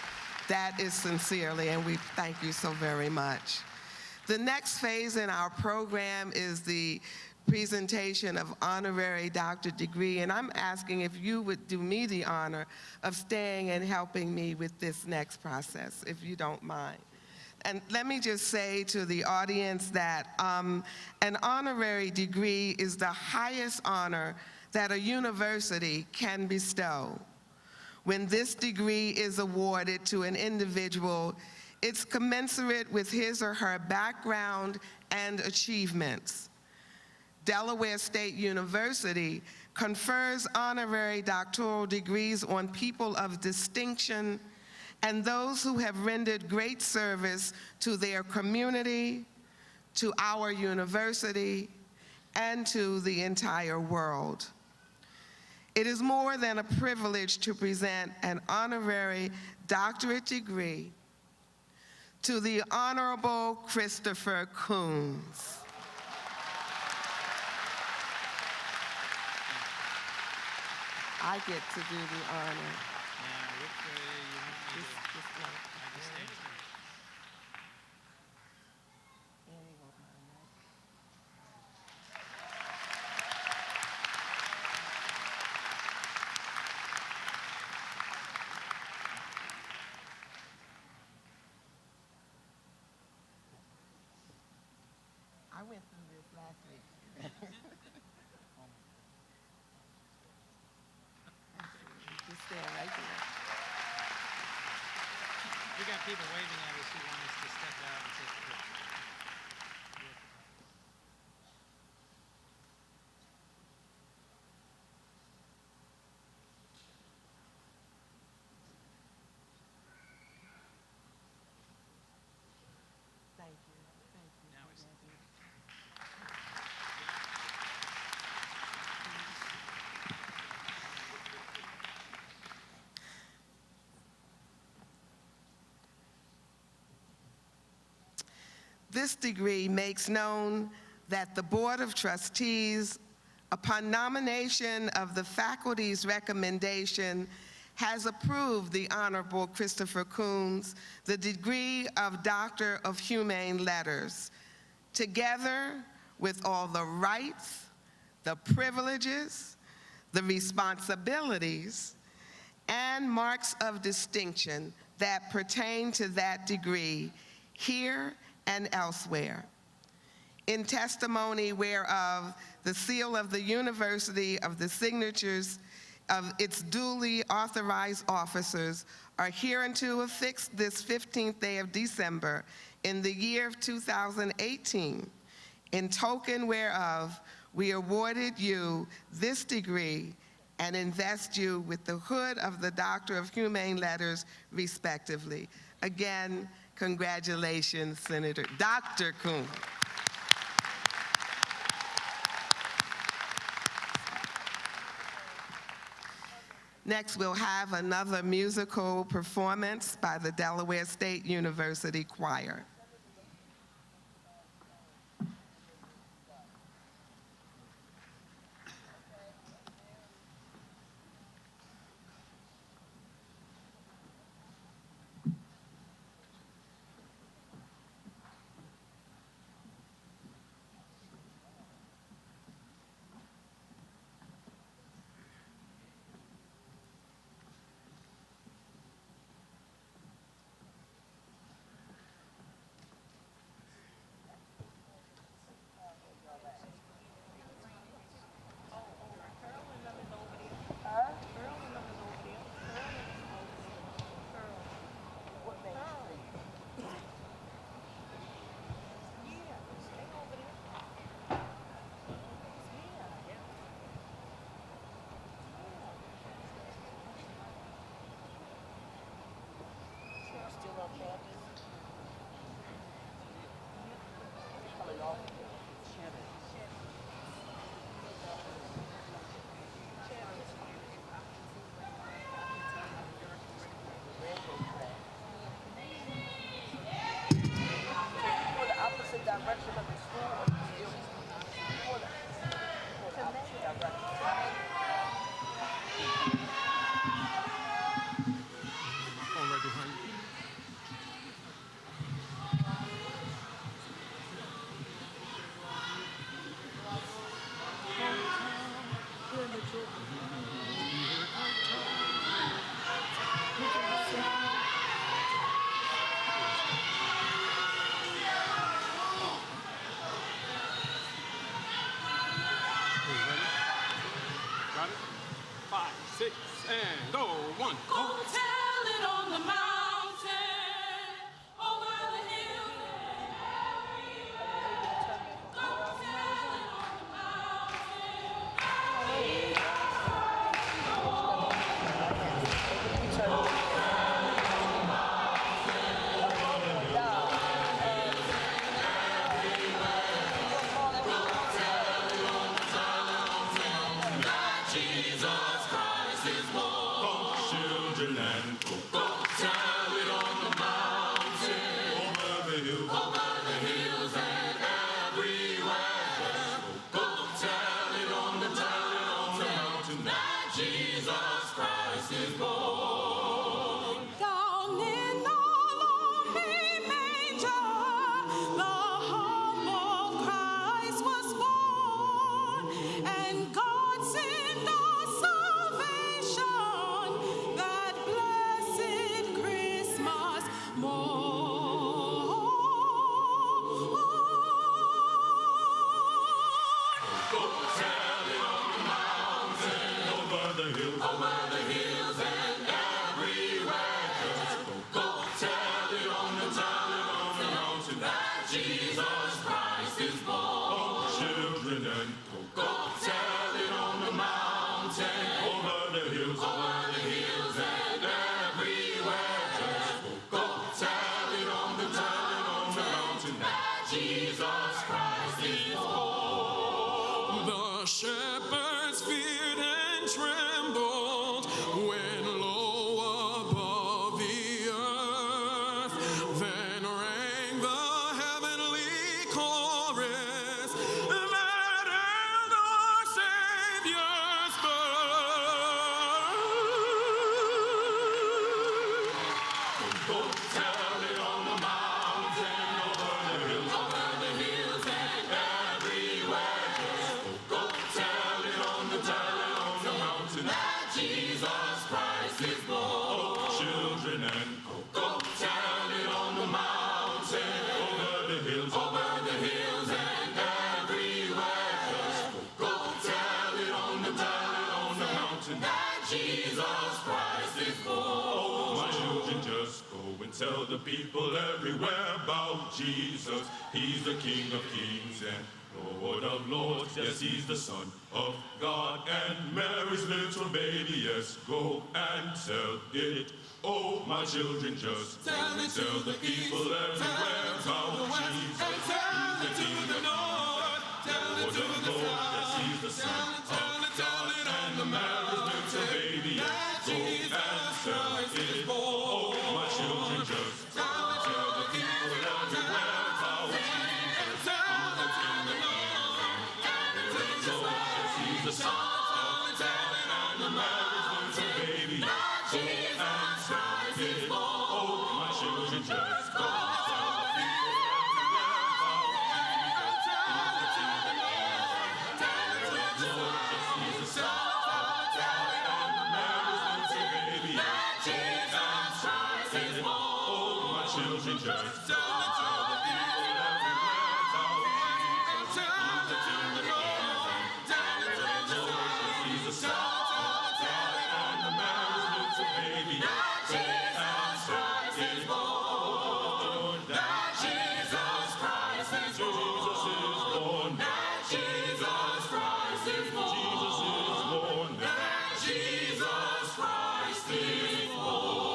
That is sincerely, and we thank you so very much. The next phase in our program is the presentation of honorary doctorate degree, and I'm asking if you would do me the honor of staying and helping me with this next process, if you don't mind. And let me just say to the audience that an honorary degree is the highest honor that a university can bestow. When this degree is awarded to an individual, it's commensurate with his or her background and achievements. Delaware State University confers honorary doctoral degrees on people of distinction and those who have rendered great service to their community, to our university, and to the entire world. It is more than a privilege to present an honorary doctorate degree to the Honorable Christopher Coons. I get to do the honor. I went through this last week. Just stand right there. We got people waving at us who want us to step out and take a picture. Thank you. Thank you. Now it's This degree makes known that the Board of Trustees, upon nomination of the faculty's recommendation, has approved the Honorable Christopher Coons the degree of Doctor of Humane Letters, together with all the rights, the privileges, the responsibilities, and marks of distinction that pertain to that degree here and elsewhere. In testimony whereof the seal of the university of the signatures of its duly authorized officers are hereunto affixed this 15th day of December in the year of 2018, in token whereof we awarded you this degree and invest you with the hood of the Doctor of Humane Letters, respectively. Again, congratulations, Senator Dr. Coons. Next, we'll have another musical performance by the Delaware State University Choir. 6, and go. 1. Go tell it on the mountain, over the hill, everywhere. Go tell it on the Children and go tell it on the mountain, over the hills and everywhere. Go tell it on the mountain that Jesus Christ is born. Down in the lonely manger, the humble Christ was born, and God sent us salvation, that blessed Christmas morn. Go tell it on the mountain, over the hills and everywhere. Go tell it on the mountain that Jesus Christ is born. Children and go tell it on the mountain, over the hills and everywhere. Go tell it on the mountain that Jesus Christ is born. The shepherds feared and trembled when low above the earth then rang the heavenly chorus that heralded our Savior's birth. Go tell it on the mountain, over the hills and everywhere. Go tell it on the mountain that Jesus Christ is born. Children and go tell it on the mountain, over the hills and everywhere. Go tell it on the mountain that Jesus Christ is born. My children, just go and tell the people everywhere about Jesus. He's the King of Kings and Lord of Lords. Yes, he's the Son of God and Mary's little baby. Yes, go and tell it. Oh, my children, just go and tell the people everywhere about Jesus. He's the King of Lord of Lords. Yes, he's the Son of God and Mary's little baby. Yes, go and tell it. Oh, my children, just go and tell the people everywhere about Jesus. He's the Son of God and Mary's little baby. Jesus Christ is born. Oh, my children, just go and tell the people everywhere about Jesus. He's the Son of God and Mary's little baby. Jesus Christ is born. Oh, my children, just go and tell the people everywhere about Jesus. He's the Son of God and Mary's little baby. Jesus Christ is born. That Jesus Christ is born. That Jesus Christ is born. Jesus is born. That Jesus Christ is born.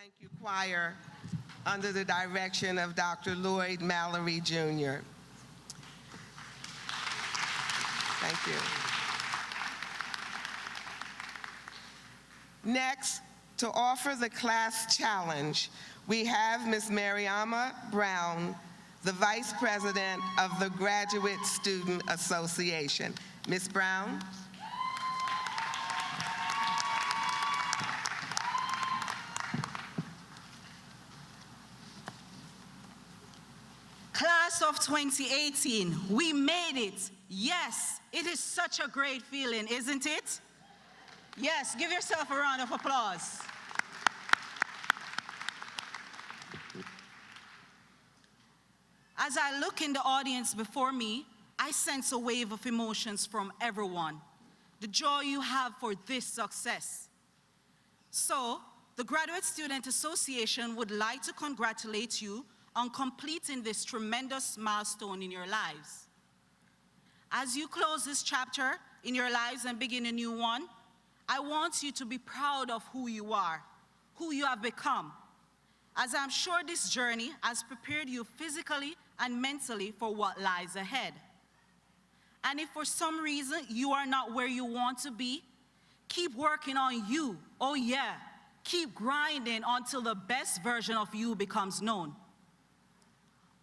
Thank you, choir, under the direction of Dr. Lloyd Mallory, Jr. Thank you. Next, to offer the class challenge, we have Ms. Mariama Brown, the Vice President of the Graduate Student Association. Ms. Brown? Class of 2018, we made it. Yes, it is such a great feeling, isn't it? Yes, give yourself a round of applause. As I look in the audience before me, I sense a wave of emotions from everyone. The joy you have for this success. So, the Graduate Student Association would like to congratulate you on completing this tremendous milestone in your lives. As you close this chapter in your lives and begin a new one, I want you to be proud of who you are, who you have become, as I'm sure this journey has prepared you physically and mentally for what lies ahead. And if for some reason you are not where you want to be, keep working on you. Oh yeah, keep grinding until the best version of you becomes known.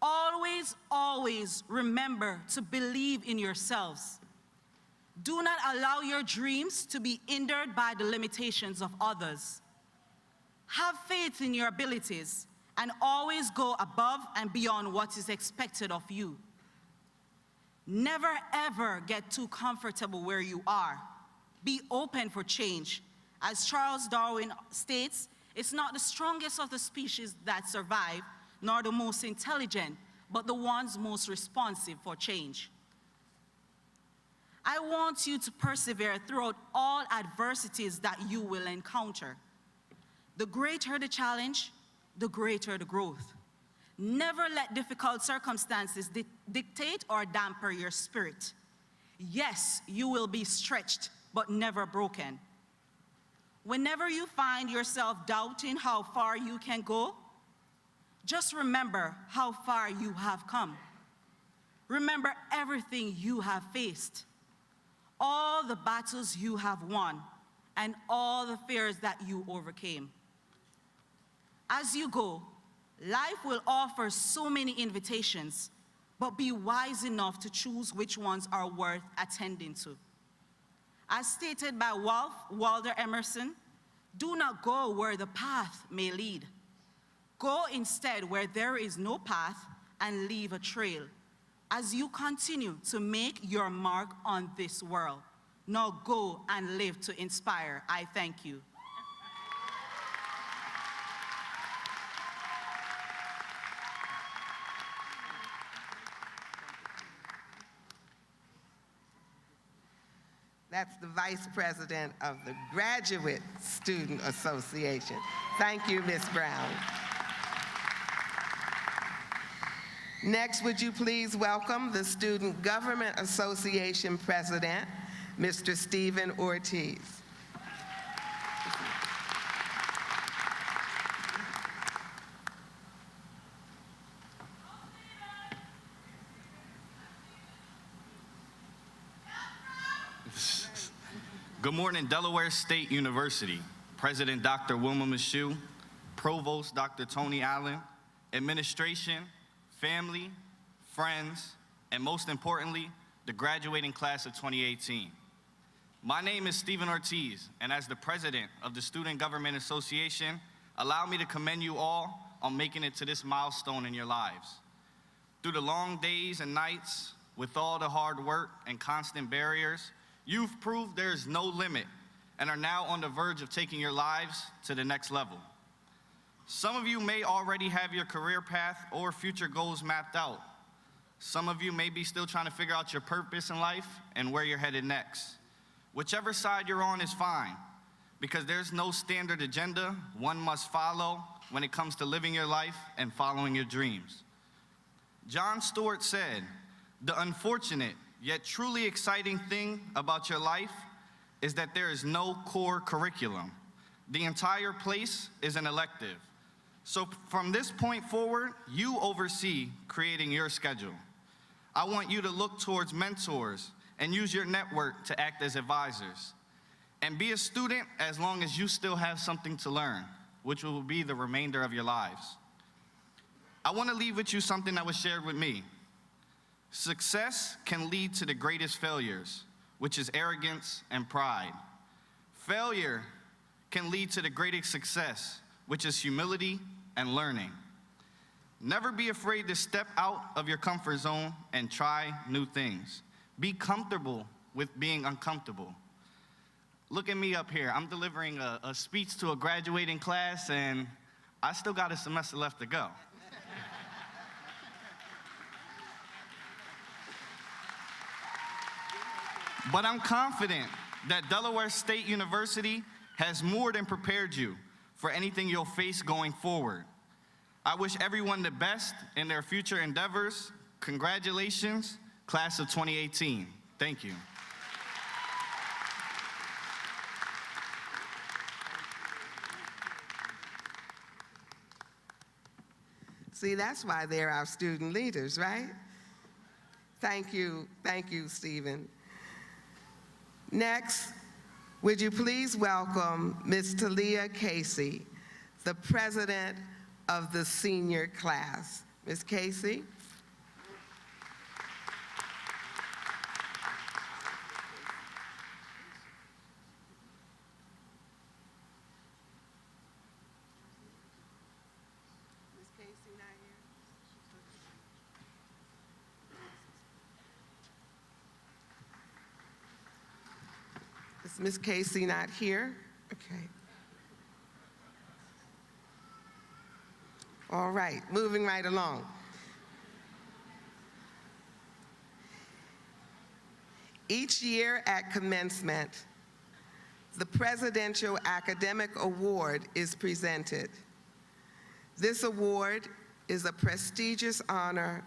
Always, always remember to believe in yourselves. Do not allow your dreams to be hindered by the limitations of others. Have faith in your abilities and always go above and beyond what is expected of you. Never ever get too comfortable where you are. Be open for change. As Charles Darwin states, it's not the strongest of the species that survive, nor the most intelligent, but the ones most responsive for change. I want you to persevere throughout all adversities that you will encounter. The greater the challenge, the greater the growth. Never let difficult circumstances dictate or damper your spirit. Yes, you will be stretched, but never broken. Whenever you find yourself doubting how far you can go, just remember how far you have come. Remember everything you have faced, all the battles you have won, and all the fears that you overcame. As you go, life will offer so many invitations, but be wise enough to choose which ones are worth attending to. As stated by Walter Emerson, do not go where the path may lead. Go instead where there is no path and leave a trail as you continue to make your mark on this world. Now go and live to inspire. I thank you. That's the Vice President of the Graduate Student Association. Thank you, Ms. Brown. Next, would you please welcome the Student Government Association President, Mr. Stephen Ortiz. Good morning, Delaware State University. President Dr. Wilma Michoud, Provost Dr. Tony Allen, administration, family, friends, and most importantly, the graduating class of 2018. My name is Stephen Ortiz, and as the president of the Student Government Association, allow me to commend you all on making it to this milestone in your lives. Through the long days and nights, with all the hard work and constant barriers, you've proved there is no limit and are now on the verge of taking your lives to the next level. Some of you may already have your career path or future goals mapped out. Some of you may be still trying to figure out your purpose in life and where you're headed next. Whichever side you're on is fine, because there's no standard agenda one must follow when it comes to living your life and following your dreams. Jon Stewart said, "The unfortunate yet truly exciting thing about your life is that there is no core curriculum. The entire place is an elective. So from this point forward, you oversee creating your schedule. I want you to look towards mentors and use your network to act as advisors. And be a student as long as you still have something to learn, which will be the remainder of your lives. I want to leave with you something that was shared with me. Success can lead to the greatest failures, which is arrogance and pride. Failure can lead to the greatest success, which is humility and learning. Never be afraid to step out of your comfort zone and try new things. Be comfortable with being uncomfortable. Look at me up here. I'm delivering a speech to a graduating class, and I still got a semester left to go. But I'm confident that Delaware State University has more than prepared you for anything you'll face going forward. I wish everyone the best in their future endeavors. Congratulations, class of 2018. Thank you. See, that's why they're our student leaders, right? Thank you, Stephen. Next, would you please welcome Ms. Talia Casey, the president of the senior class. Ms. Casey. Is Ms. Casey not here? Okay. All right, moving right along. Each year at commencement, the Presidential Academic Award is presented. This award is a prestigious honor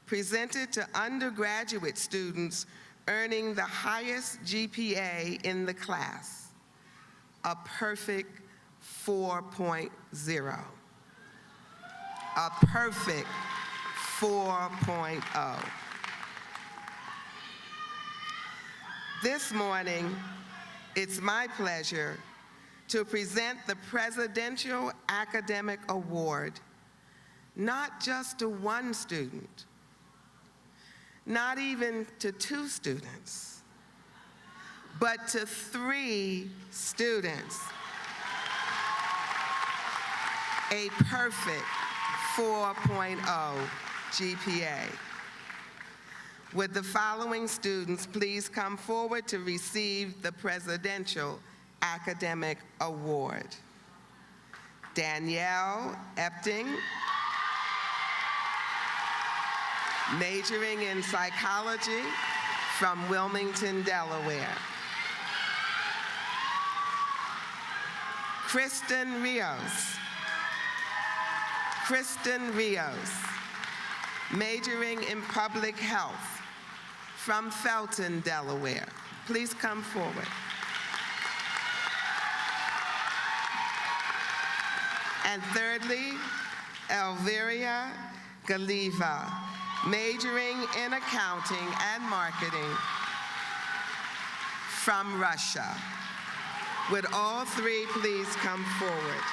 presented to undergraduate students earning the highest GPA in the class, a perfect 4.0. A perfect 4.0. This morning, it's my pleasure to present the Presidential Academic Award, not just to one student, not even to two students, but to 3 students. A perfect 4.0 GPA. Would the following students please come forward to receive the Presidential Academic Award? Danielle Epting, majoring in psychology from Wilmington, Delaware. Kristen Rios, majoring in public health from Felton, Delaware. Please come forward. And thirdly, Elviria Galiva, majoring in accounting and marketing from Russia. Would all 3 please come forward?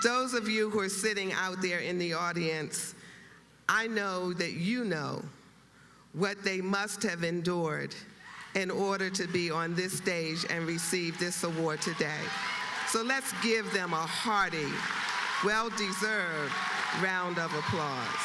Those of you who are sitting out there in the audience, I know that you know what they must have endured in order to be on this stage and receive this award today. So let's give them a hearty, well-deserved round of applause.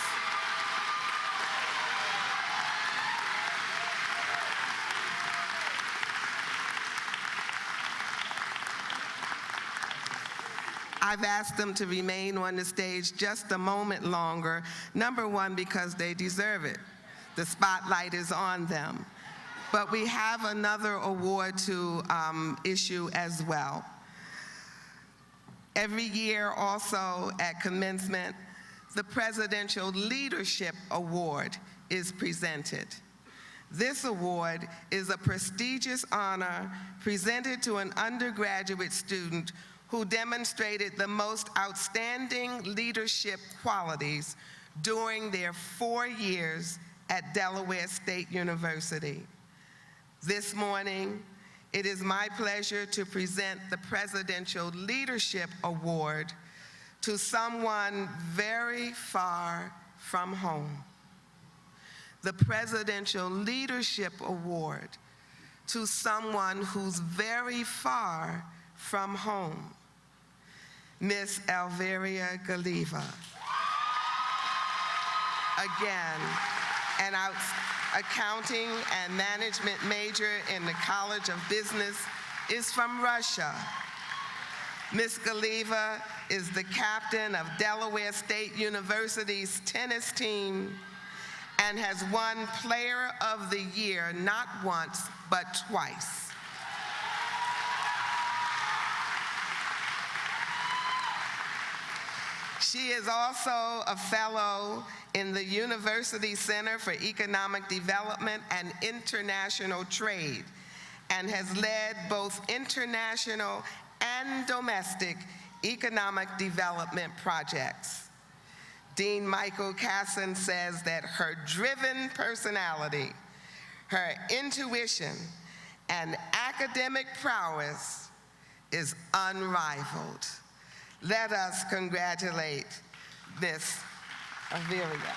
I've asked them to remain on the stage just a moment longer. Number one, because they deserve it. The spotlight is on them. But we have another award to issue as well. Every year also at commencement, the Presidential Leadership Award is presented. This award is a prestigious honor presented to an undergraduate student who demonstrated the most outstanding leadership qualities during their 4 years at Delaware State University. This morning, it is my pleasure to present the Presidential Leadership Award to someone very far from home. The Presidential Leadership Award to someone who's very far from home. Miss Elvira Galiva. Again, an accounting and management major in the College of Business, is from Russia. Ms. Galiva is the captain of Delaware State University's tennis team and has won Player of the Year not once, but twice. She is also a fellow in the University Center for Economic Development and International Trade and has led both international and domestic economic development projects. Dean Michael Casson says that her driven personality, her intuition, and academic prowess is unrivaled. Let us congratulate Ms. Avilia.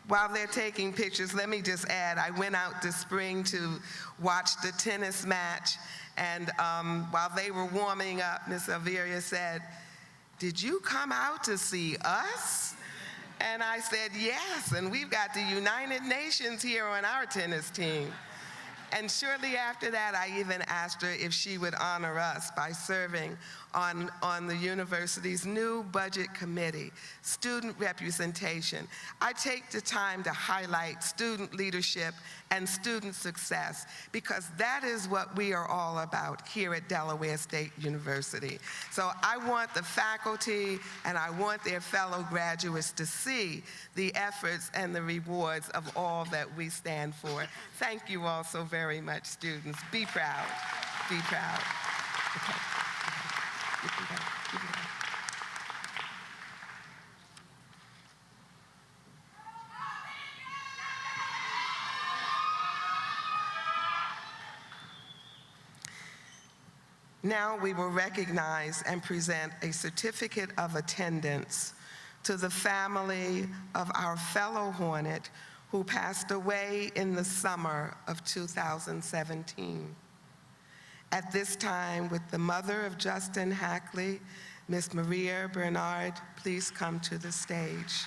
While they're taking pictures, let me just add, I went out this spring to watch the tennis match, and while they were warming up, Ms. Elvira said, "Did you come out to see us?" And I said, "Yes, and we've got the United Nations here on our tennis team." And shortly after that, I even asked her if she would honor us by serving on the university's new budget committee, student representation. I take the time to highlight student leadership and student success because that is what we are all about here at Delaware State University. So I want the faculty and I want their fellow graduates to see the efforts and the rewards of all that we stand for. Thank you all so very much, students. Be proud. Be proud. Okay. You can go. You can go. Now we will recognize and present a certificate of attendance to the family of our fellow Hornet who passed away in the summer of 2017. At this time, with the mother of Justin Hackley, Miss Maria Bernard, please come to the stage.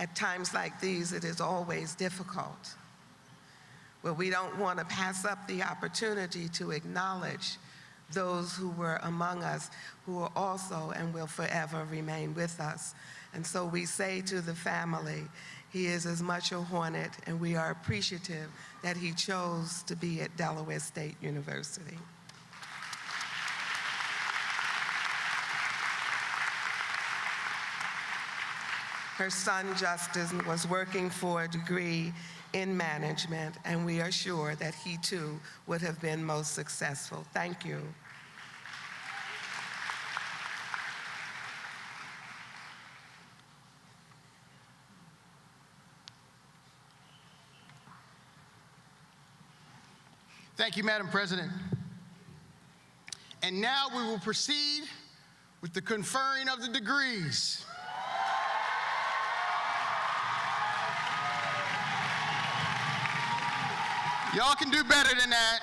At times like these, it is always difficult. But we don't want to pass up the opportunity to acknowledge those who were among us, who are also and will forever remain with us. And so we say to the family, he is as much a Hornet, and we are appreciative that he chose to be at Delaware State University. Her son, Justin, was working for a degree in management, and we are sure that he too would have been most successful. Thank you. Thank you, Madam President. And now we will proceed with the conferring of the degrees. Y'all can do better than that.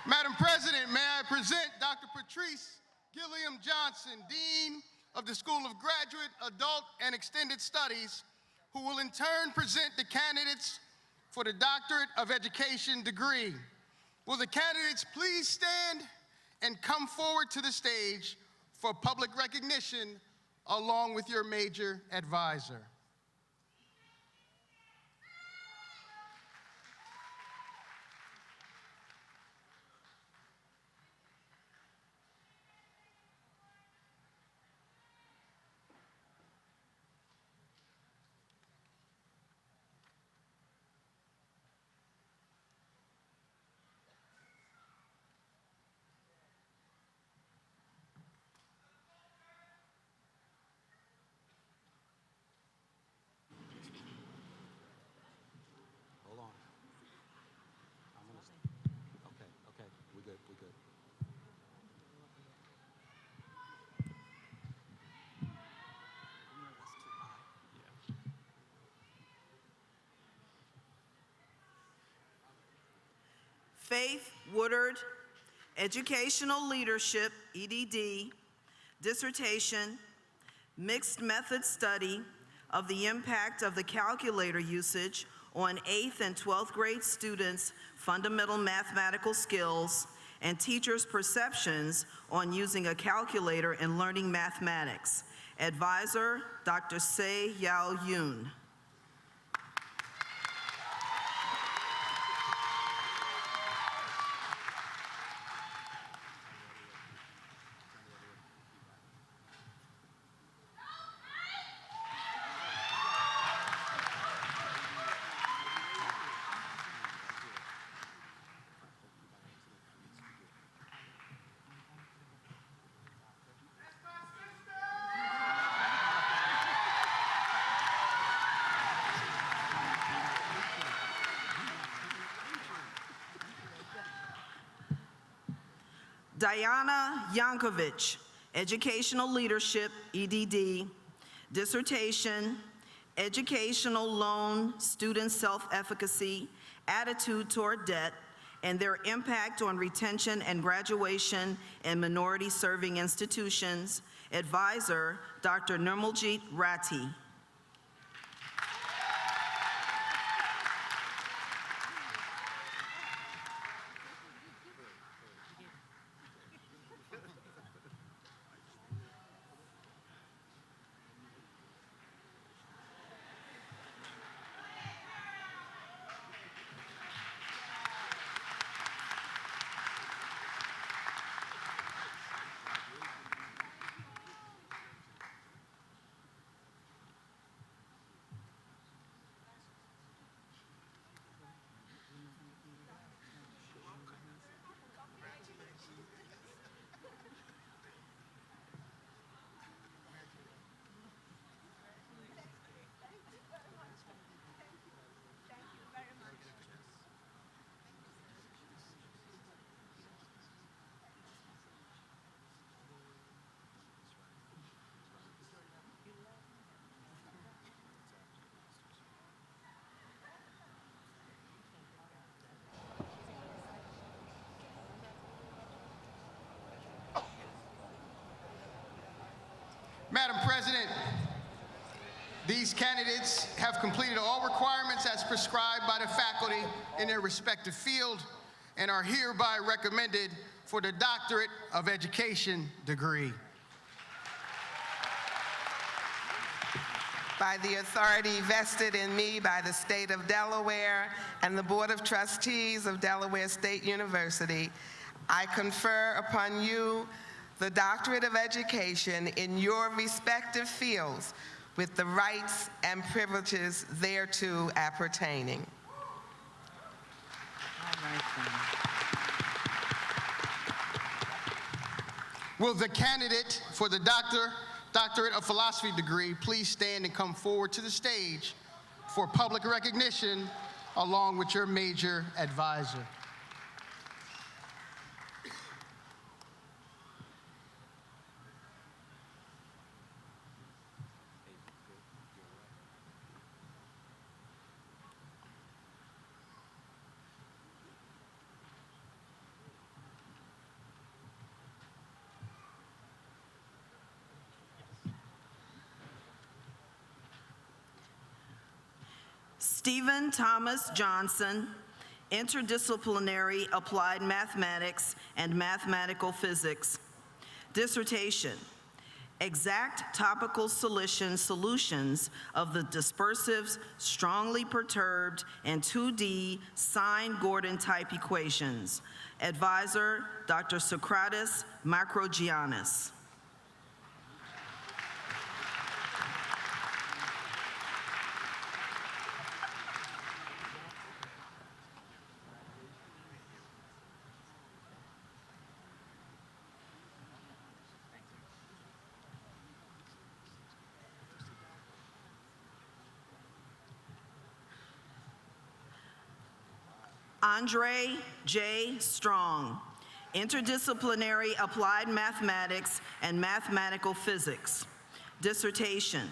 Madam President, may I present Dr. Patrice Gilliam Johnson, Dean of the School of Graduate, Adult, and Extended Studies, who will in turn present the candidates for the Doctorate of Education degree. Will the candidates please stand and come forward to the stage for public recognition along with your major advisor. Faith Woodard, Educational Leadership, EDD, dissertation, mixed method study of the impact of the calculator usage on 8th and 12th grade students' fundamental mathematical skills and teachers' perceptions on using a calculator in learning mathematics. Advisor, Dr. Se Yao Yoon. Diana Yankovic, Educational Leadership, EDD, dissertation, Educational Loan Student Self-Efficacy, Attitude Toward Debt, and their impact on retention and graduation in minority-serving institutions. Advisor, Dr. Nirmaljit Ratti. Madam President, these candidates have completed all requirements as prescribed by the faculty in their respective field and are hereby recommended for the Doctorate of Education degree. By the authority vested in me by the state of Delaware and the Board of Trustees of Delaware State University, I confer upon you the Doctorate of Education in your respective fields with the rights and privileges thereto appertaining. Will the candidate for the Doctorate of Philosophy degree please stand and come forward to the stage for public recognition along with your major advisor. Stephen Thomas Johnson, Interdisciplinary Applied Mathematics and Mathematical Physics. Dissertation, Exact Topical Solutions of the Dispersives Strongly Perturbed and 2D Sine-Gordon Type Equations. Advisor, Dr. Socrates Macrogiannis. Andre J. Strong, Interdisciplinary Applied Mathematics and Mathematical Physics. Dissertation,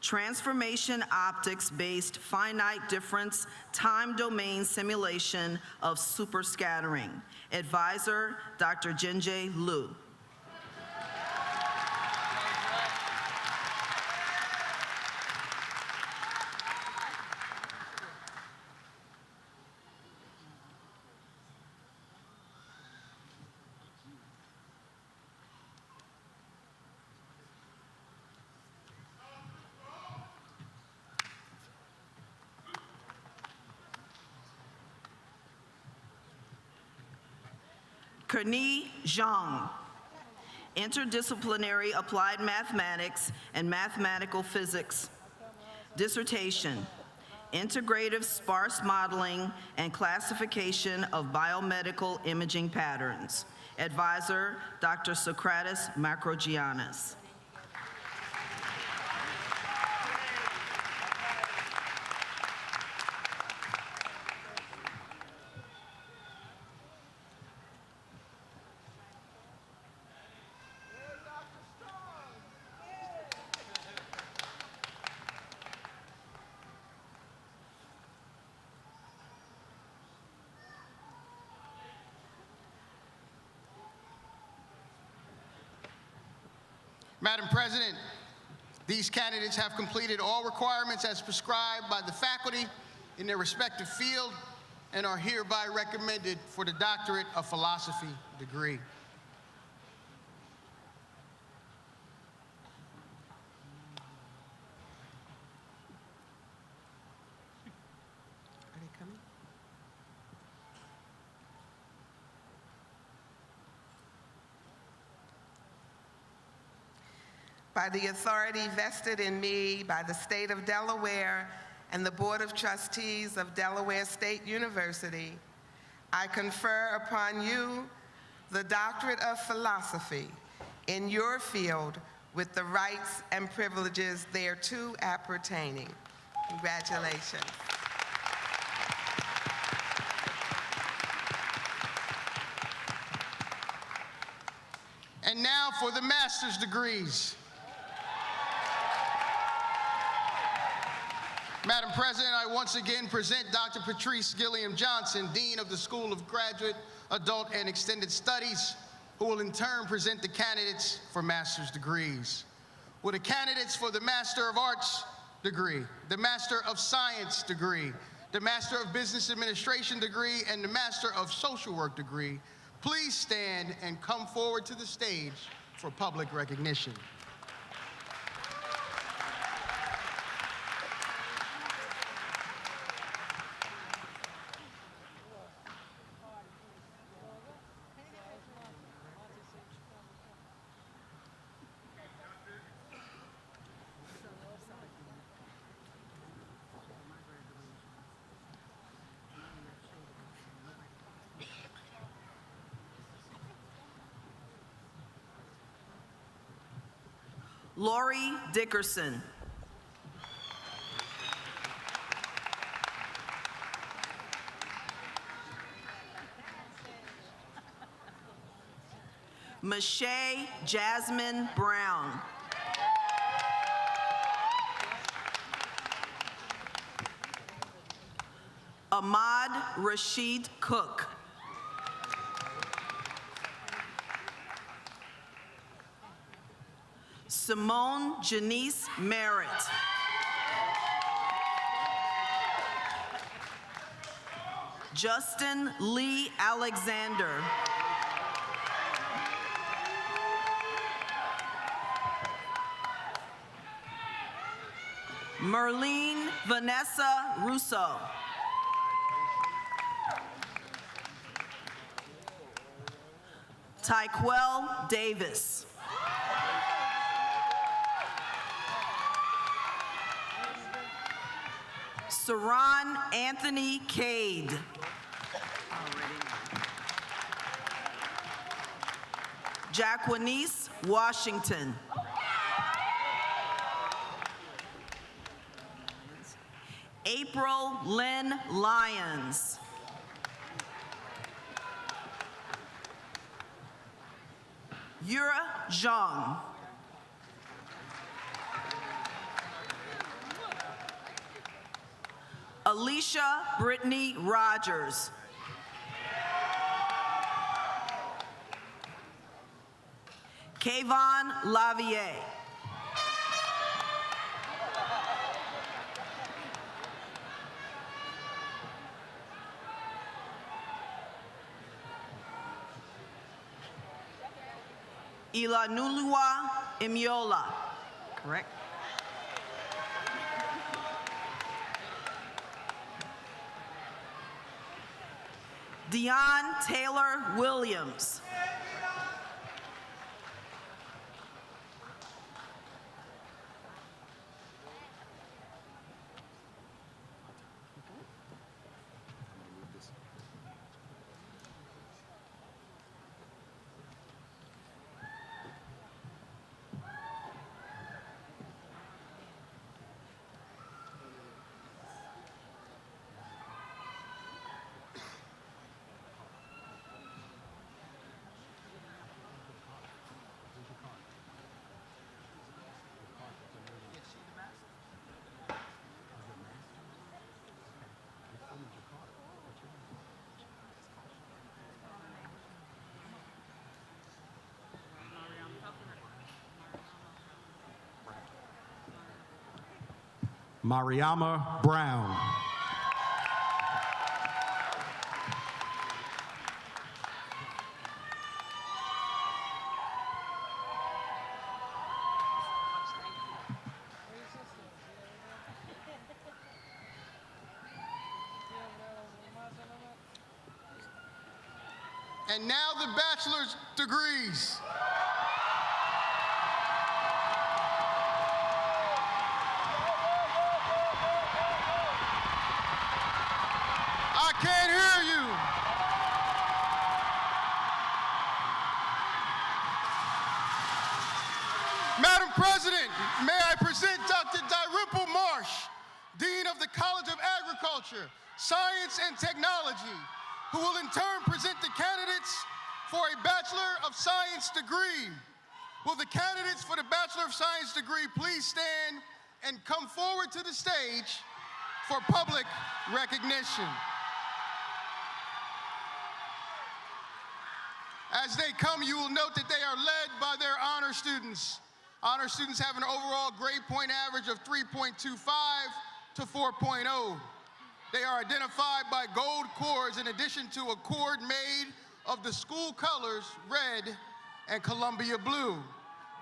Transformation Optics-Based Finite Difference Time Domain Simulation of Superscattering. Advisor, Dr. Jinjae Liu. Kearney Zhang, Interdisciplinary Applied Mathematics and Mathematical Physics. Dissertation, Integrative Sparse Modeling and Classification of Biomedical Imaging Patterns. Advisor, Dr. Socrates Macrogiannis. Madam President, these candidates have completed all requirements as prescribed by the faculty in their respective field and are hereby recommended for the Doctorate of Philosophy degree. Are they coming? By the authority vested in me by the state of Delaware and the Board of Trustees of Delaware State University, I confer upon you the Doctorate of Philosophy in your field with the rights and privileges thereto appertaining. Congratulations. And now for the master's degrees. Madam President, I once again present Dr. Patrice Gilliam Johnson, Dean of the School of Graduate, Adult, and Extended Studies, who will in turn present the candidates for master's degrees. Will the candidates for the Master of Arts degree, the Master of Science degree, the Master of Business Administration degree, and the Master of Social Work degree please stand and come forward to the stage for public recognition? Lori Dickerson. Mache Jasmine Brown. Ahmad Rashid Cook. Simone Janice Merritt. Justin Lee Alexander. Merlene Vanessa Russo. Tyquel Davis. Saran Anthony Cade. Jacquenice Washington. April Lynn Lyons. Yura Zhang. Alicia Brittany Rogers. Kayvon Lavier. Ilanulua Imiola. Correct? Dion Taylor Williams. Mariama Brown. And now the bachelor's degrees. I can't hear you. Madam President, may I present Dr. Dalrymple Marsh, Dean of the College of Agriculture, Science and Technology, who will in turn present the candidates for a Bachelor of Science degree. Will the candidates for the Bachelor of Science degree please stand and come forward to the stage for public recognition? As they come, you will note that they are led by their honor students. Honor students have an overall grade point average of 3.25 to 4.0. They are identified by gold cords in addition to a cord made of the school colors, red and Columbia blue.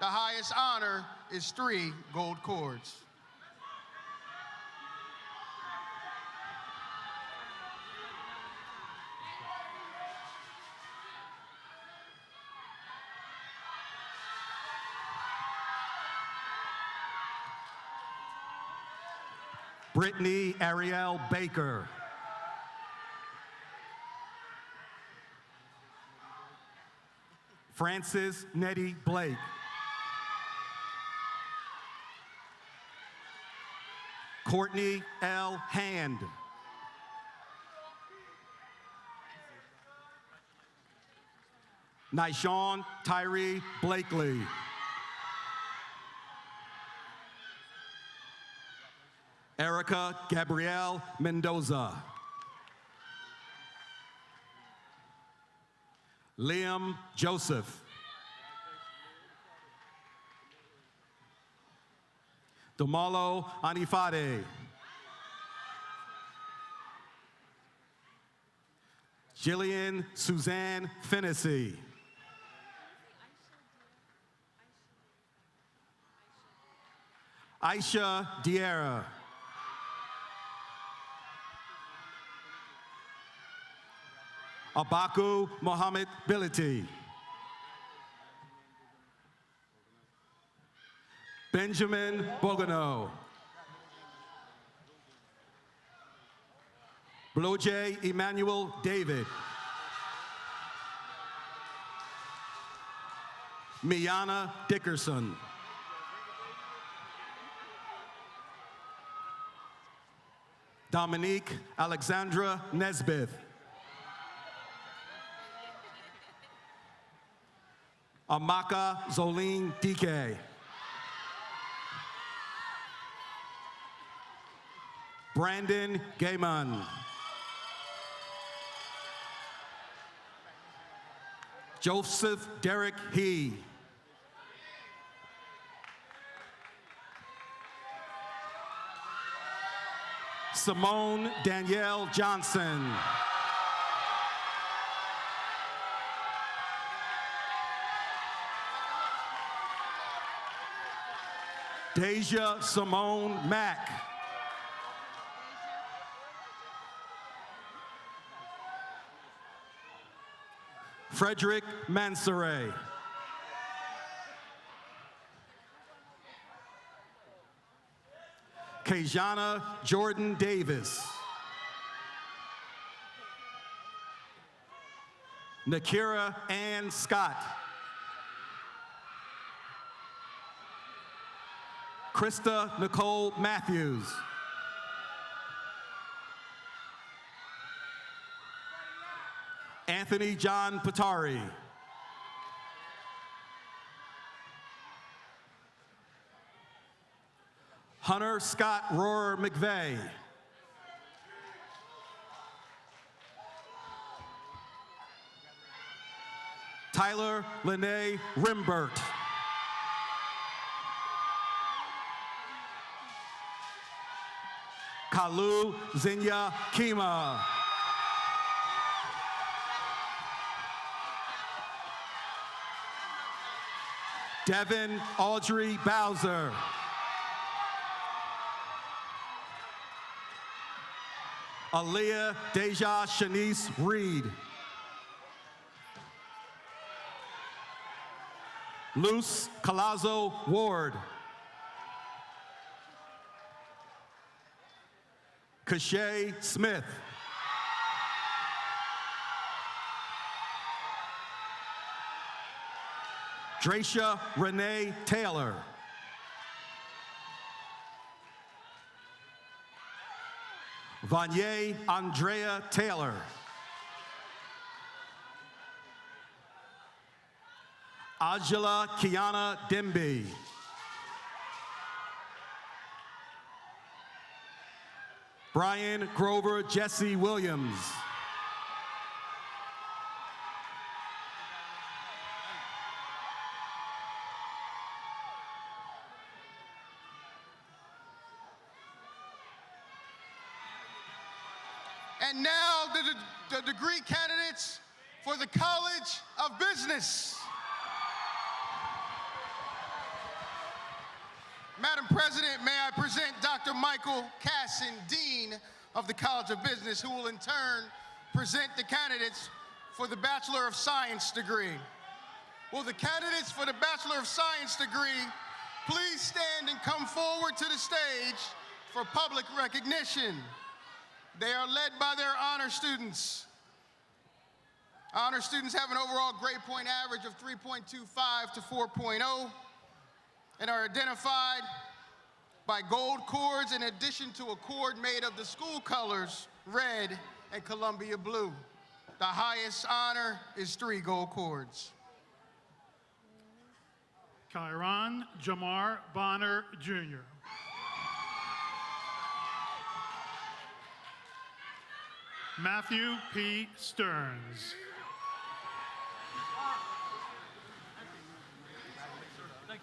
The highest honor is 3 gold cords. Brittany Ariel Baker. Frances Nettie Blake. Courtney L. Hand. Nyshawn Tyree Blakely. Erica Gabrielle Mendoza. Liam Joseph. Damalo Anifade. Jillian Suzanne Fennessy. Aisha Diarra. Abaku Mohammed Bility. Benjamin Bogano. Bloje Emmanuel David. Miana Dickerson. Dominique Alexandra Nesbith. Amaka Zolene DK. Brandon Gaiman. Joseph Derek He. Simone Danielle Johnson. Deja Simone Mack. Frederick Mansoray. Kajana Jordan Davis. Nakira Ann Scott. Krista Nicole Matthews. Anthony John Patari. Hunter Scott Rohrer McVeigh. Tyler Lene Rimbert. Kalu Zinya Kima. Devin Audrey Bowser. Aaliyah Deja Shanice Reed. Luce Colazo Ward. Kashay Smith. Dracia Renee Taylor. Vanier Andrea Taylor. Ajala Kiana Demby. Brian Grover Jesse Williams. And now the degree candidates for the College of Business. Madam President, may I present Dr. Michael Casson, Dean of the College of Business, who will in turn present the candidates for the Bachelor of Science degree. Will the candidates for the Bachelor of Science degree please stand and come forward to the stage for public recognition? They are led by their honor students. Honor students have an overall grade point average of 3.25 to 4.0 and are identified by gold cords in addition to a cord made of the school colors, red and Columbia blue. The highest honor is 3 gold cords. Kyron Jamar Bonner, Jr. Matthew P. Stearns.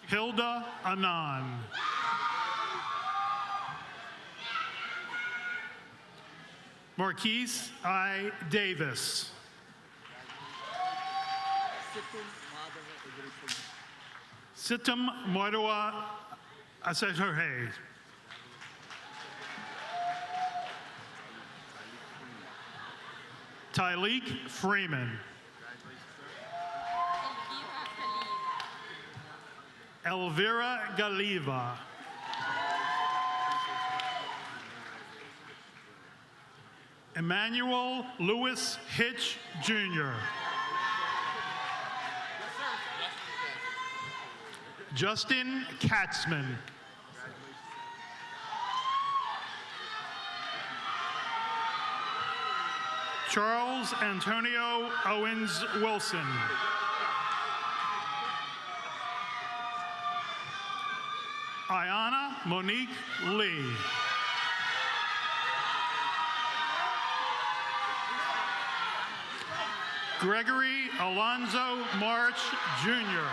Hilda Anand. Marquise I. Davis. Sitam Marwa Asetorhe. Tyleek Freeman. Elvira Galiva. Emmanuel Lewis Hitch, Jr. Justin Katzman. Charles Antonio Owens Wilson. Ayana Monique Lee. Gregory Alonzo March, Jr.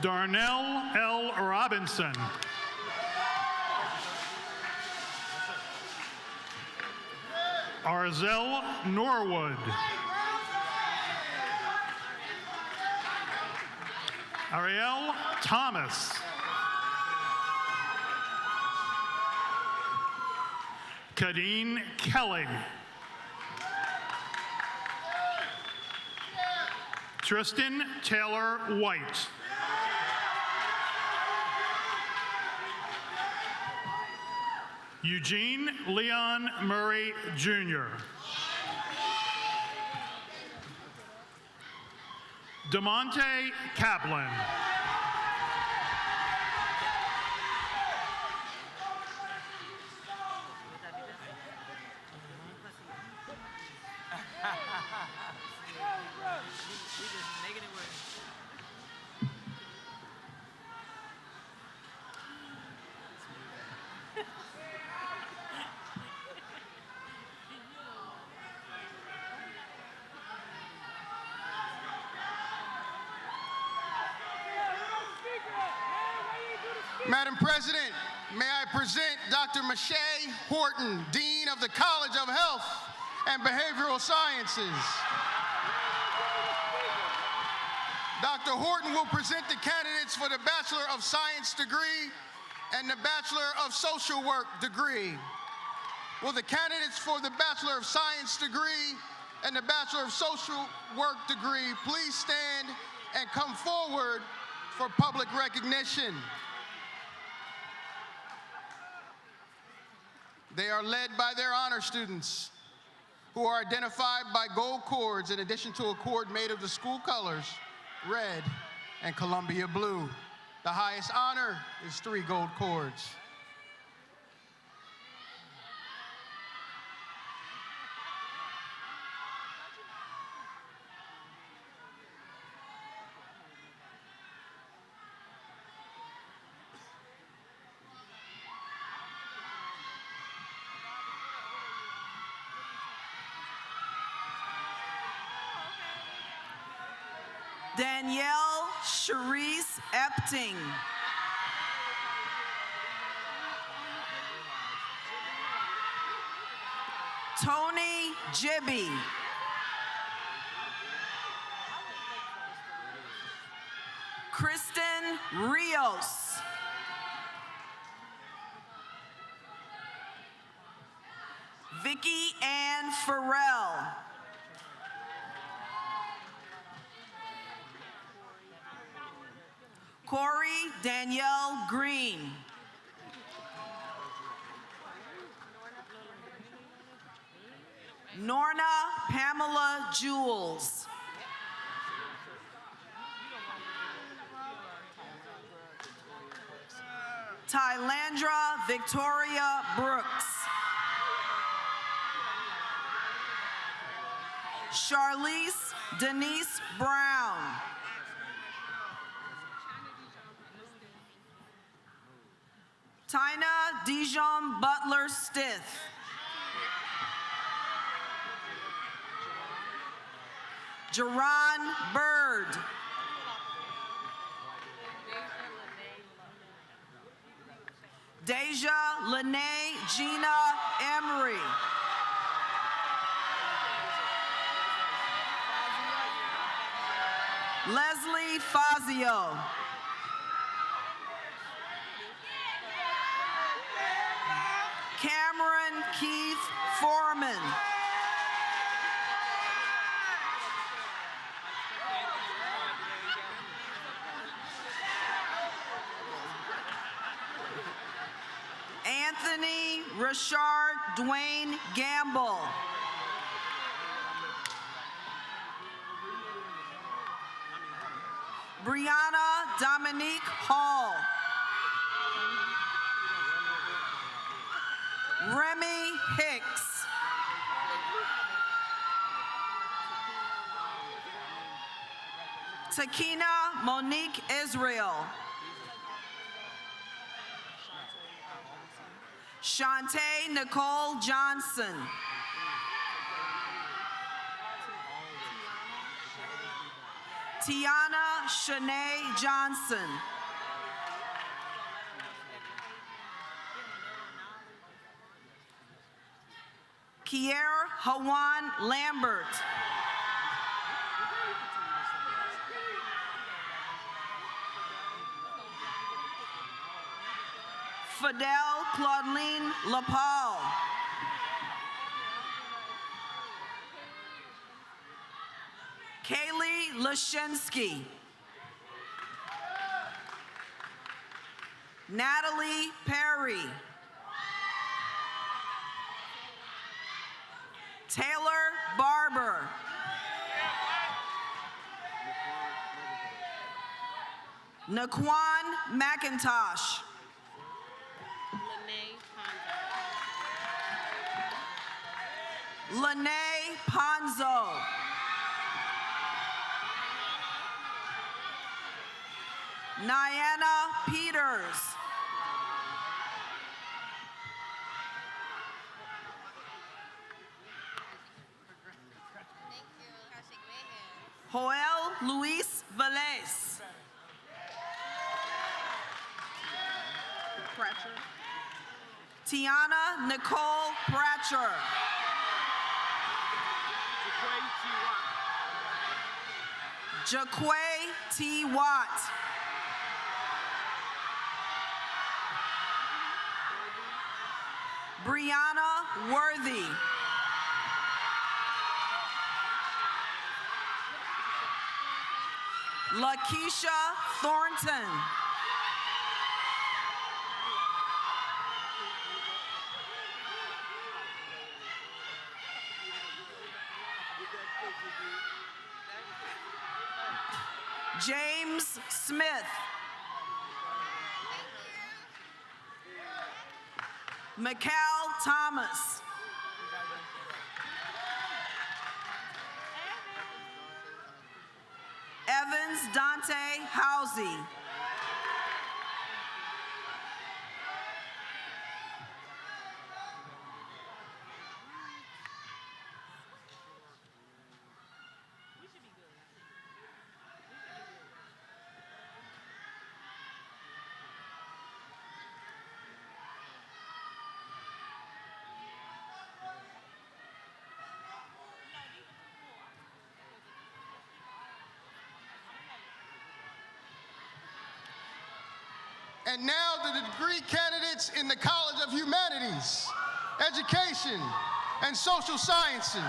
Darnell L. Robinson. Arzel Norwood. Ariel Thomas. Kadeen Kelly. Tristan Taylor White. Eugene Leon Murray, Jr. DeMonte Kaplan. Madam President, may I present Dr. Mache Horton, Dean of the College of Health and Behavioral Sciences. Dr. Horton will present the candidates for the Bachelor of Science degree and the Bachelor of Social Work degree. Will the candidates for the Bachelor of Science degree and the Bachelor of Social Work degree please stand and come forward for public recognition? They are led by their honor students, who are identified by gold cords in addition to a cord made of the school colors, red and Columbia blue. The highest honor is 3 gold cords. Danielle Cherise Epting. Jibby. Kristen Rios. Vicky Ann Farrell. Corey Danielle Green. Norna Pamela Jules. Tylandra Victoria Brooks. Charlize Denise Brown. Tina Dijon Butler Stith. Jerron Bird. Deja Lene Gina Emery. Leslie Fazio. Cameron Keith Foreman. Anthony Richard Dwayne Gamble. Brianna Dominique Hall. Remy Hicks. Takina Monique Israel. Shantae Nicole Johnson. Tiana Shanae Johnson. Kier Hawan Lambert. Fidel Claudeline LaPaul. Kaylee Lashinsky. Natalie Perry. Taylor Barber. Naquan McIntosh. Lene Ponzo. Niana Peters. Joel Luis Velez. Tiana Nicole Pratcher. Jaquay T. Watt. Brianna Worthy. Lakeisha Thornton. James Smith. Mikal Thomas. Evans Dante Housey. And now the degree candidates in the College of Humanities, Education, and Social Sciences.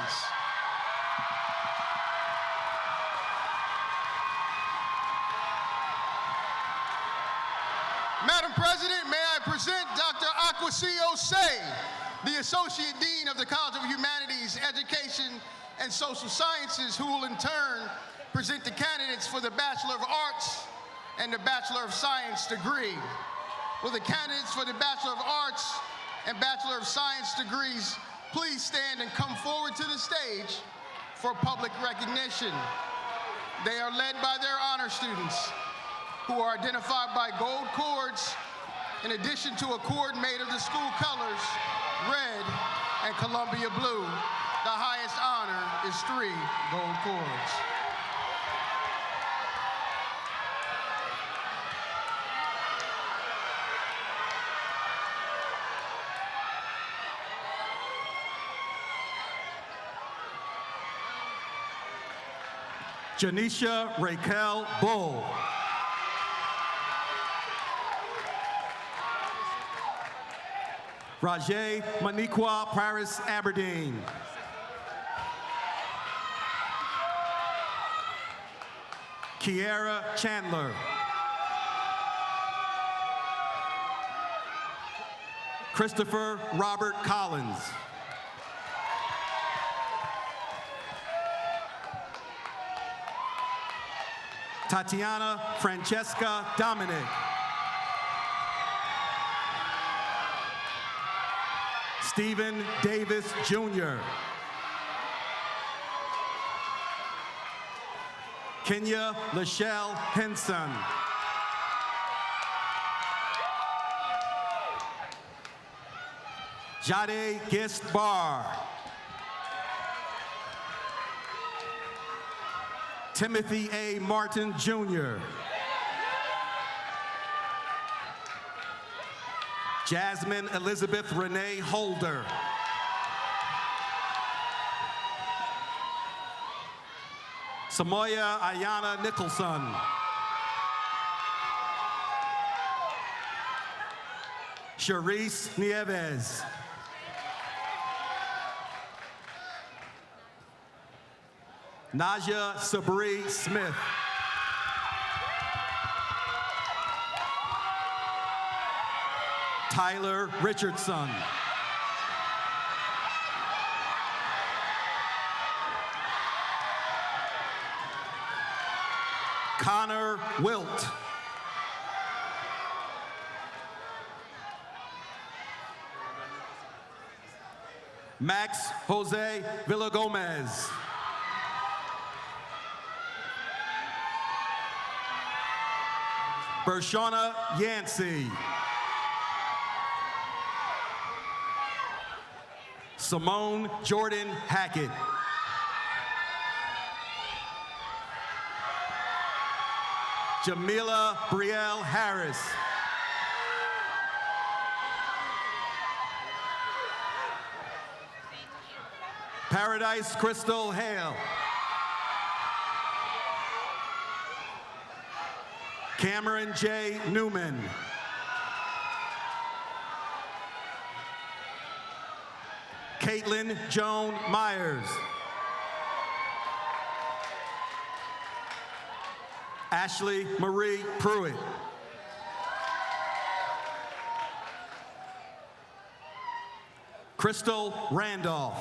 Madam President, may I present Dr. Akwasi Say, the Associate Dean of the College of Humanities, Education, and Social Sciences, who will in turn present the candidates for the Bachelor of Arts and the Bachelor of Science degree. Will the candidates for the Bachelor of Arts and Bachelor of Science degrees please stand and come forward to the stage for public recognition. They are led by their honor students, who are identified by gold cords, in addition to a cord made of the school colors, red and Columbia blue. The highest honor is 3 gold cords. Janisha Raquel Bull. Rajay Maniqua Paris Aberdeen. Kiara Chandler. Christopher Robert Collins. Tatiana Francesca Dominic. Stephen Davis Jr. Kenya Lachelle Henson. Jade Gist Barr. Timothy A. Martin Jr. Jasmine Elizabeth Renee Holder. Samoya Ayana Nicholson. Charisse Nieves. Naja Sabri Smith. Tyler Richardson. Connor Wilt. Max Jose Villagomez. Bershona Yancey. Simone Jordan Hackett. Jamila Brielle Harris. Paradise Crystal Hale. Cameron J. Newman. Caitlin Joan Myers. Ashley Marie Pruitt. Crystal Randolph.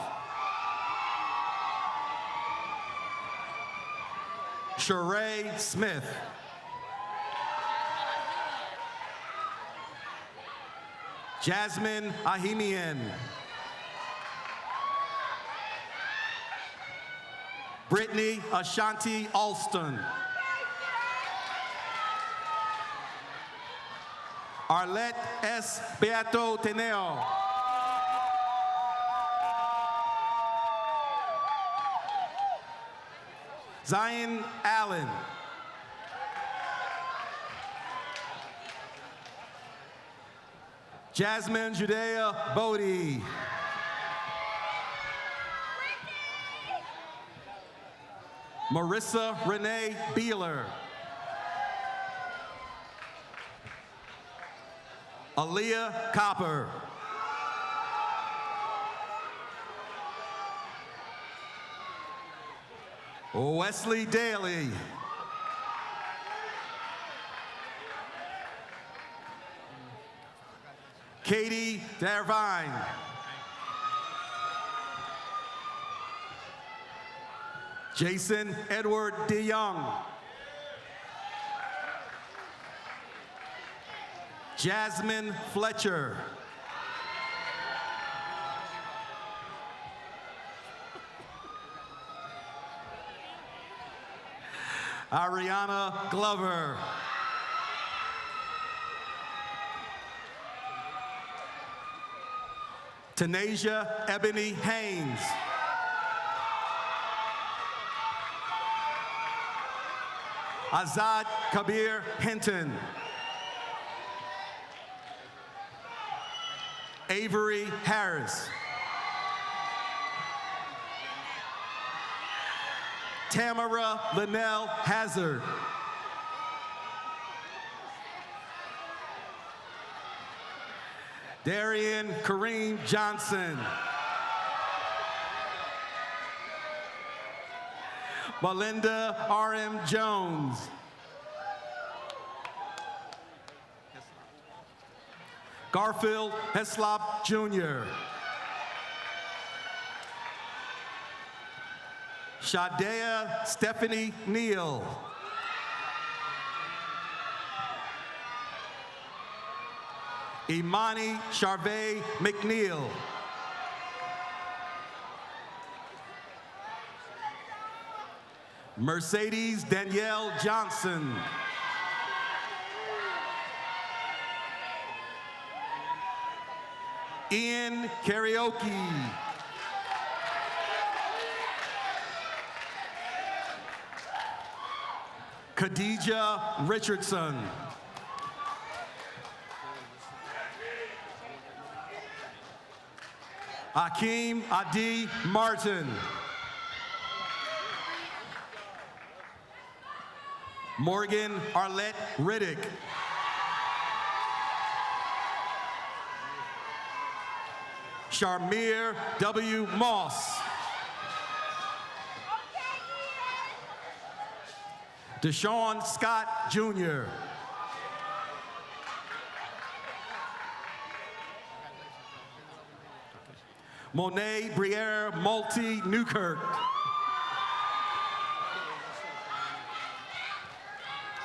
Sheree Smith. Jasmine Ahimian. Brittany Ashanti Alston. Arlette S. Beato Teneo. Zion Allen. Jasmine Judea Bodie. Marissa Renee Beeler. Aaliyah Copper. Wesley Daly. Katie Darvine. Jason Edward DeYoung. Jasmine Fletcher. Ariana Glover. Tanasia Ebony Haynes. Azad Kabir Hinton. Avery Harris. Tamara Linnell Hazard. Darian Kareem Johnson. Melinda R.M. Jones. Garfield Heslop Jr. Shadea Stephanie Neal. Imani Charvey McNeil. Mercedes Danielle Johnson. Ian Karaoke. Khadija Richardson. Akeem Adi Martin. Morgan Arlette Riddick. Sharmir W. Moss. Deshaun Scott Jr. Monet Briere Multi Newkirk.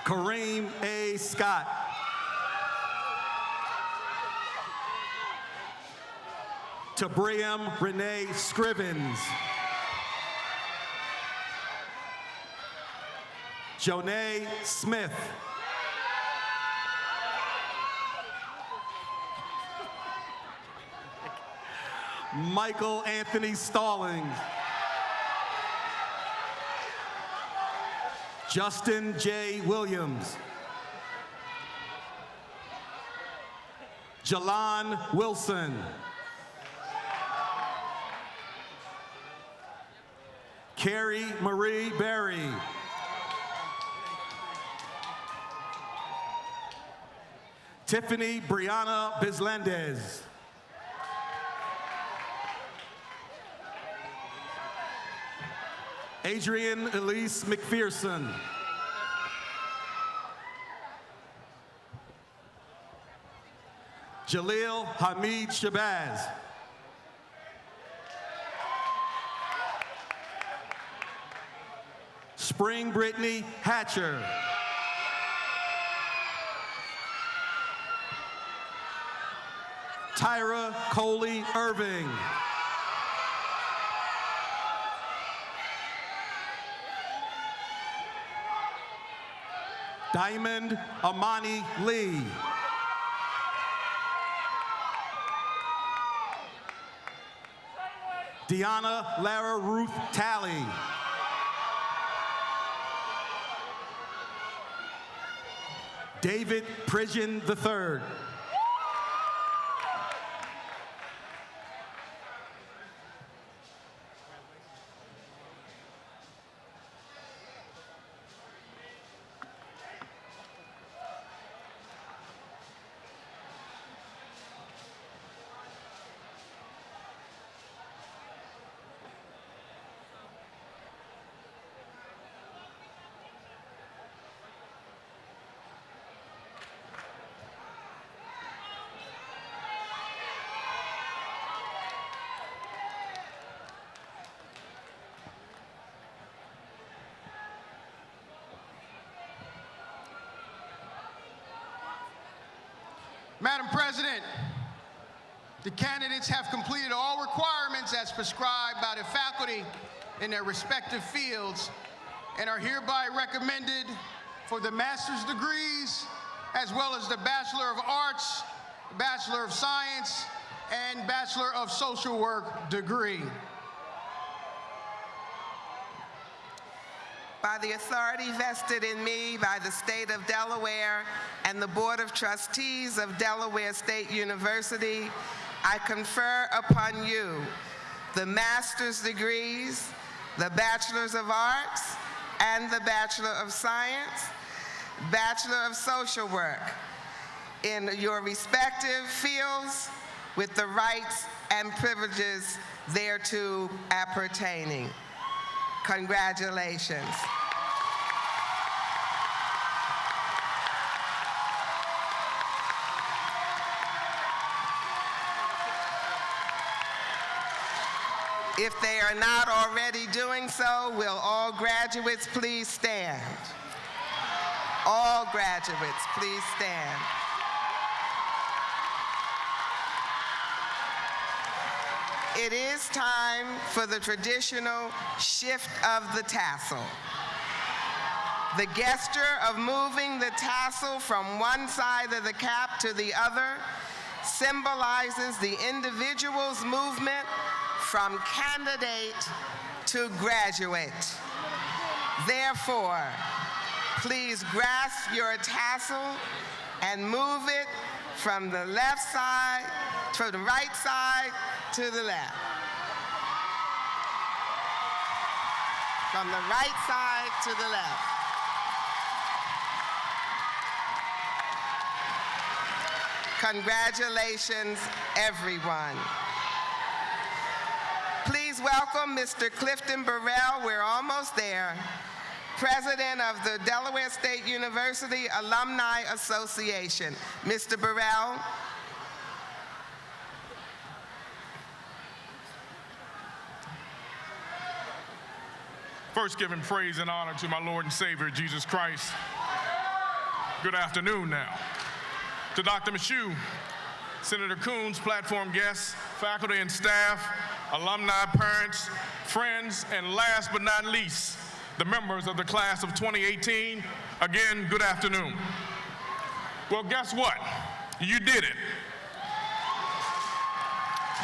Kareem A. Scott. Tabriam Renee Scrivens. Jonay Smith. Michael Anthony Stallings. Justin J. Williams. Jalan Wilson. Carrie Marie Berry. Tiffany Brianna Bislandez. Adrian Elise McPherson. Jaleel Hamid Shabazz. Spring Brittany Hatcher. Tyra Coley Irving. Diamond Amani Lee. Deanna Lara Ruth Talley. David Pridgeon III. Madam President, the candidates have completed all requirements as prescribed by the faculty in their respective fields and are hereby recommended for the master's degrees as well as the Bachelor of Arts, Bachelor of Science, and Bachelor of Social Work degree. By the authority vested in me by the state of Delaware and the Board of Trustees of Delaware State University, I confer upon you the master's degrees, the Bachelors of Arts, and the Bachelor of Science, Bachelor of Social Work in your respective fields with the rights and privileges thereto appertaining. Congratulations. If they are not already doing so, will all graduates please stand? All graduates, please stand. It is time for the traditional shift of the tassel. The gesture of moving the tassel from one side of the cap to the other symbolizes the individual's movement from candidate to graduate. Therefore, please grasp your tassel and move it from the left side to the right side to the left. From the right side to the left. Congratulations, everyone. Please welcome Mr. Clifton Burrell, we're almost there, President of the Delaware State University Alumni Association. Mr. Burrell. First, giving praise and honor to my Lord and Savior, Jesus Christ. Good afternoon now. To Dr. Michoud, Senator Coons, platform guests, faculty and staff, alumni, parents, friends, and last but not least, the members of the class of 2018, again, good afternoon. Well, guess what? You did it.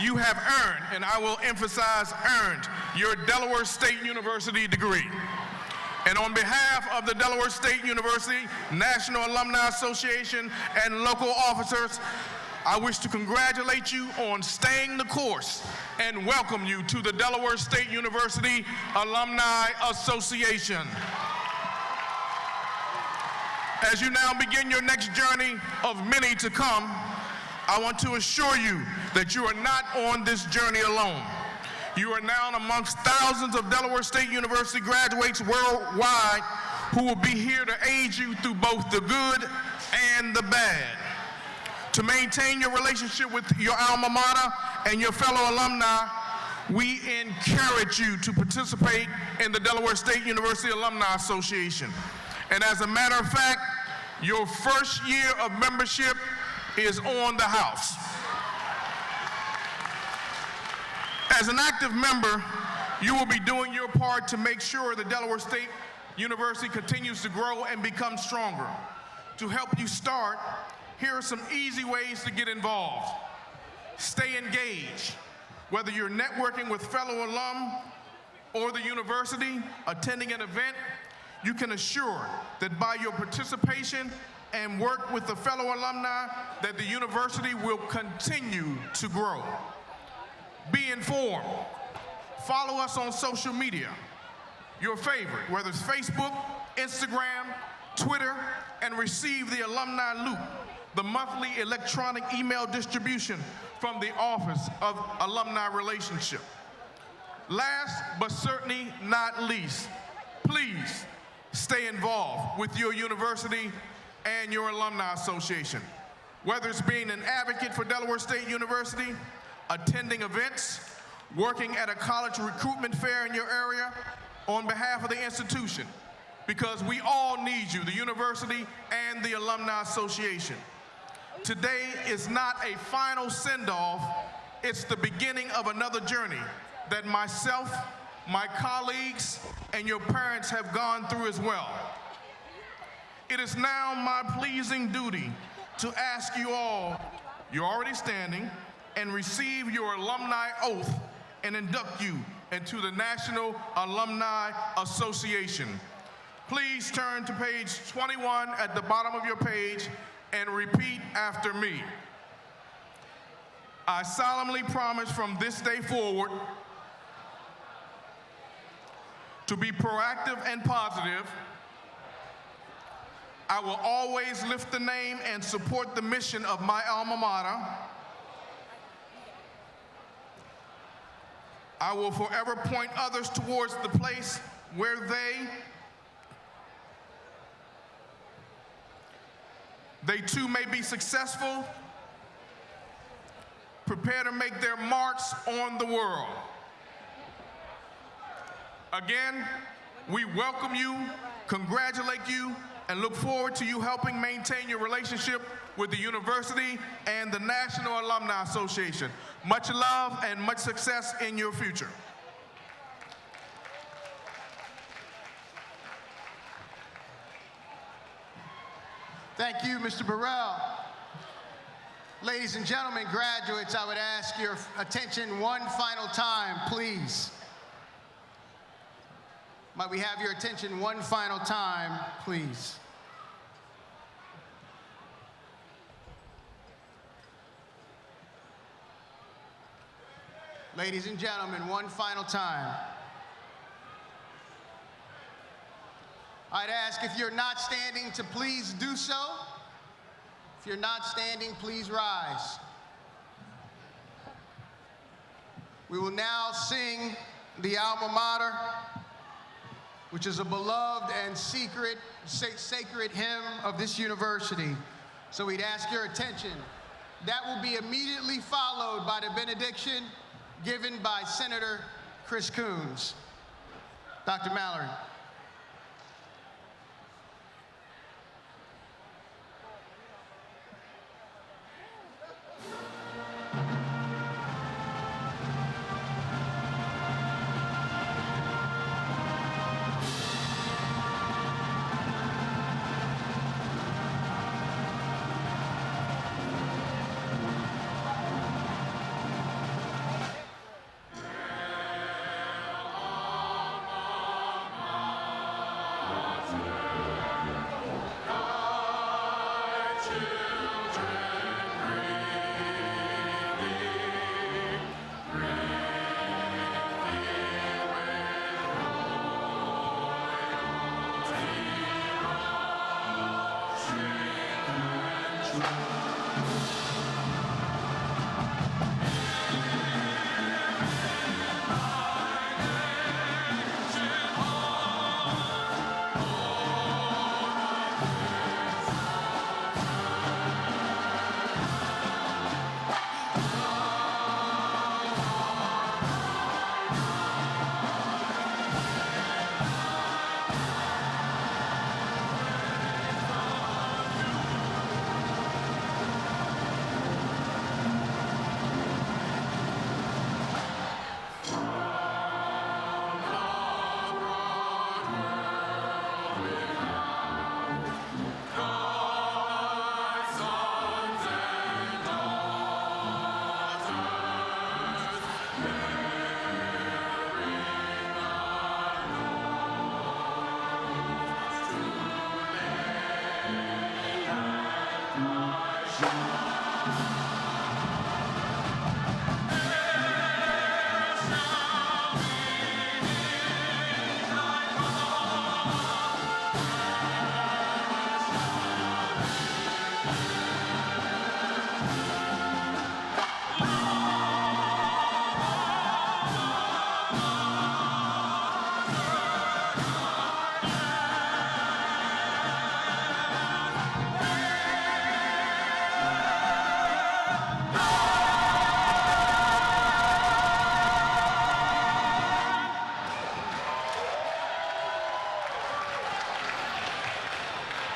You have earned, and I will emphasize earned, your Delaware State University degree. And on behalf of the Delaware State University, National Alumni Association, and local officers, I wish to congratulate you on staying the course and welcome you to the Delaware State University Alumni Association. As you now begin your next journey of many to come, I want to assure you that you are not on this journey alone. You are now amongst thousands of Delaware State University graduates worldwide who will be here to aid you through both the good and the bad. To maintain your relationship with your alma mater and your fellow alumni, we encourage you to participate in the Delaware State University Alumni Association. And as a matter of fact, your first year of membership is on the house. As an active member, you will be doing your part to make sure the Delaware State University continues to grow and become stronger. To help you start, here are some easy ways to get involved. Stay engaged. Whether you're networking with fellow alum or the university, attending an event, you can assure that by your participation and work with the fellow alumni, that the university will continue to grow. Be informed. Follow us on social media. Your favorite, whether it's Facebook, Instagram, Twitter, and receive the Alumni Loop, the monthly electronic email distribution from the Office of Alumni Relationship. Last but certainly not least, please stay involved with your university and your alumni association. Whether it's being an advocate for Delaware State University, attending events, working at a college recruitment fair in your area on behalf of the institution, because we all need you, the university and the alumni association. Today is not a final send-off, it's the beginning of another journey that myself, my colleagues, and your parents have gone through as well. It is now my pleasing duty to ask you all, you're already standing, and receive your alumni oath and induct you into the National Alumni Association. Please turn to page 21 at the bottom of your page and repeat after me. I solemnly promise from this day forward to be proactive and positive. I will always lift the name and support the mission of my alma mater. I will forever point others towards the place where they too may be successful, prepare to make their marks on the world. Again, we welcome you, congratulate you, and look forward to you helping maintain your relationship with the university and the National Alumni Association. Much love and much success in your future. Thank you, Mr. Burrell. Ladies and gentlemen, graduates, I would ask your attention one final time, please. Might we have your attention one final time, please? Ladies and gentlemen, one final time. I'd ask if you're not standing to please do so. If you're not standing, please rise. We will now sing the alma mater, which is a beloved and sacred hymn of this university. So we'd ask your attention. That will be immediately followed by the benediction given by Senator Chris Coons. Dr. Mallory.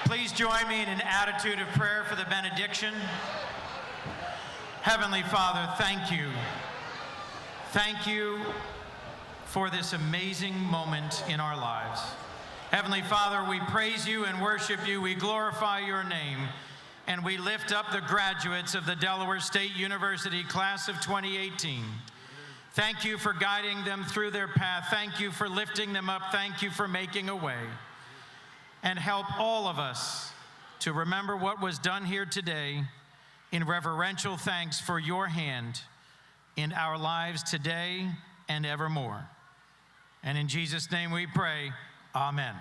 Please join me in an attitude of prayer for the benediction. Heavenly Father, thank you. Thank you for this amazing moment in our lives. Heavenly Father, we praise you and worship you. We glorify your name. And we lift up the graduates of the Delaware State University class of 2018. Thank you for guiding them through their path. Thank you for lifting them up. Thank you for making a way. And help all of us to remember what was done here today in reverential thanks for your hand in our lives today and evermore. And in Jesus' name we pray, amen.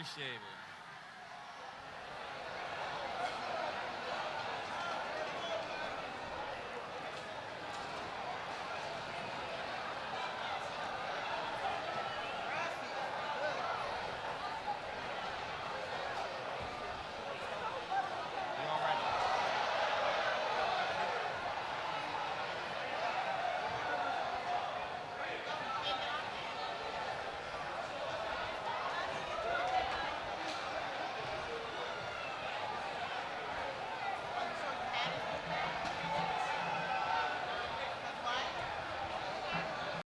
Appreciate it.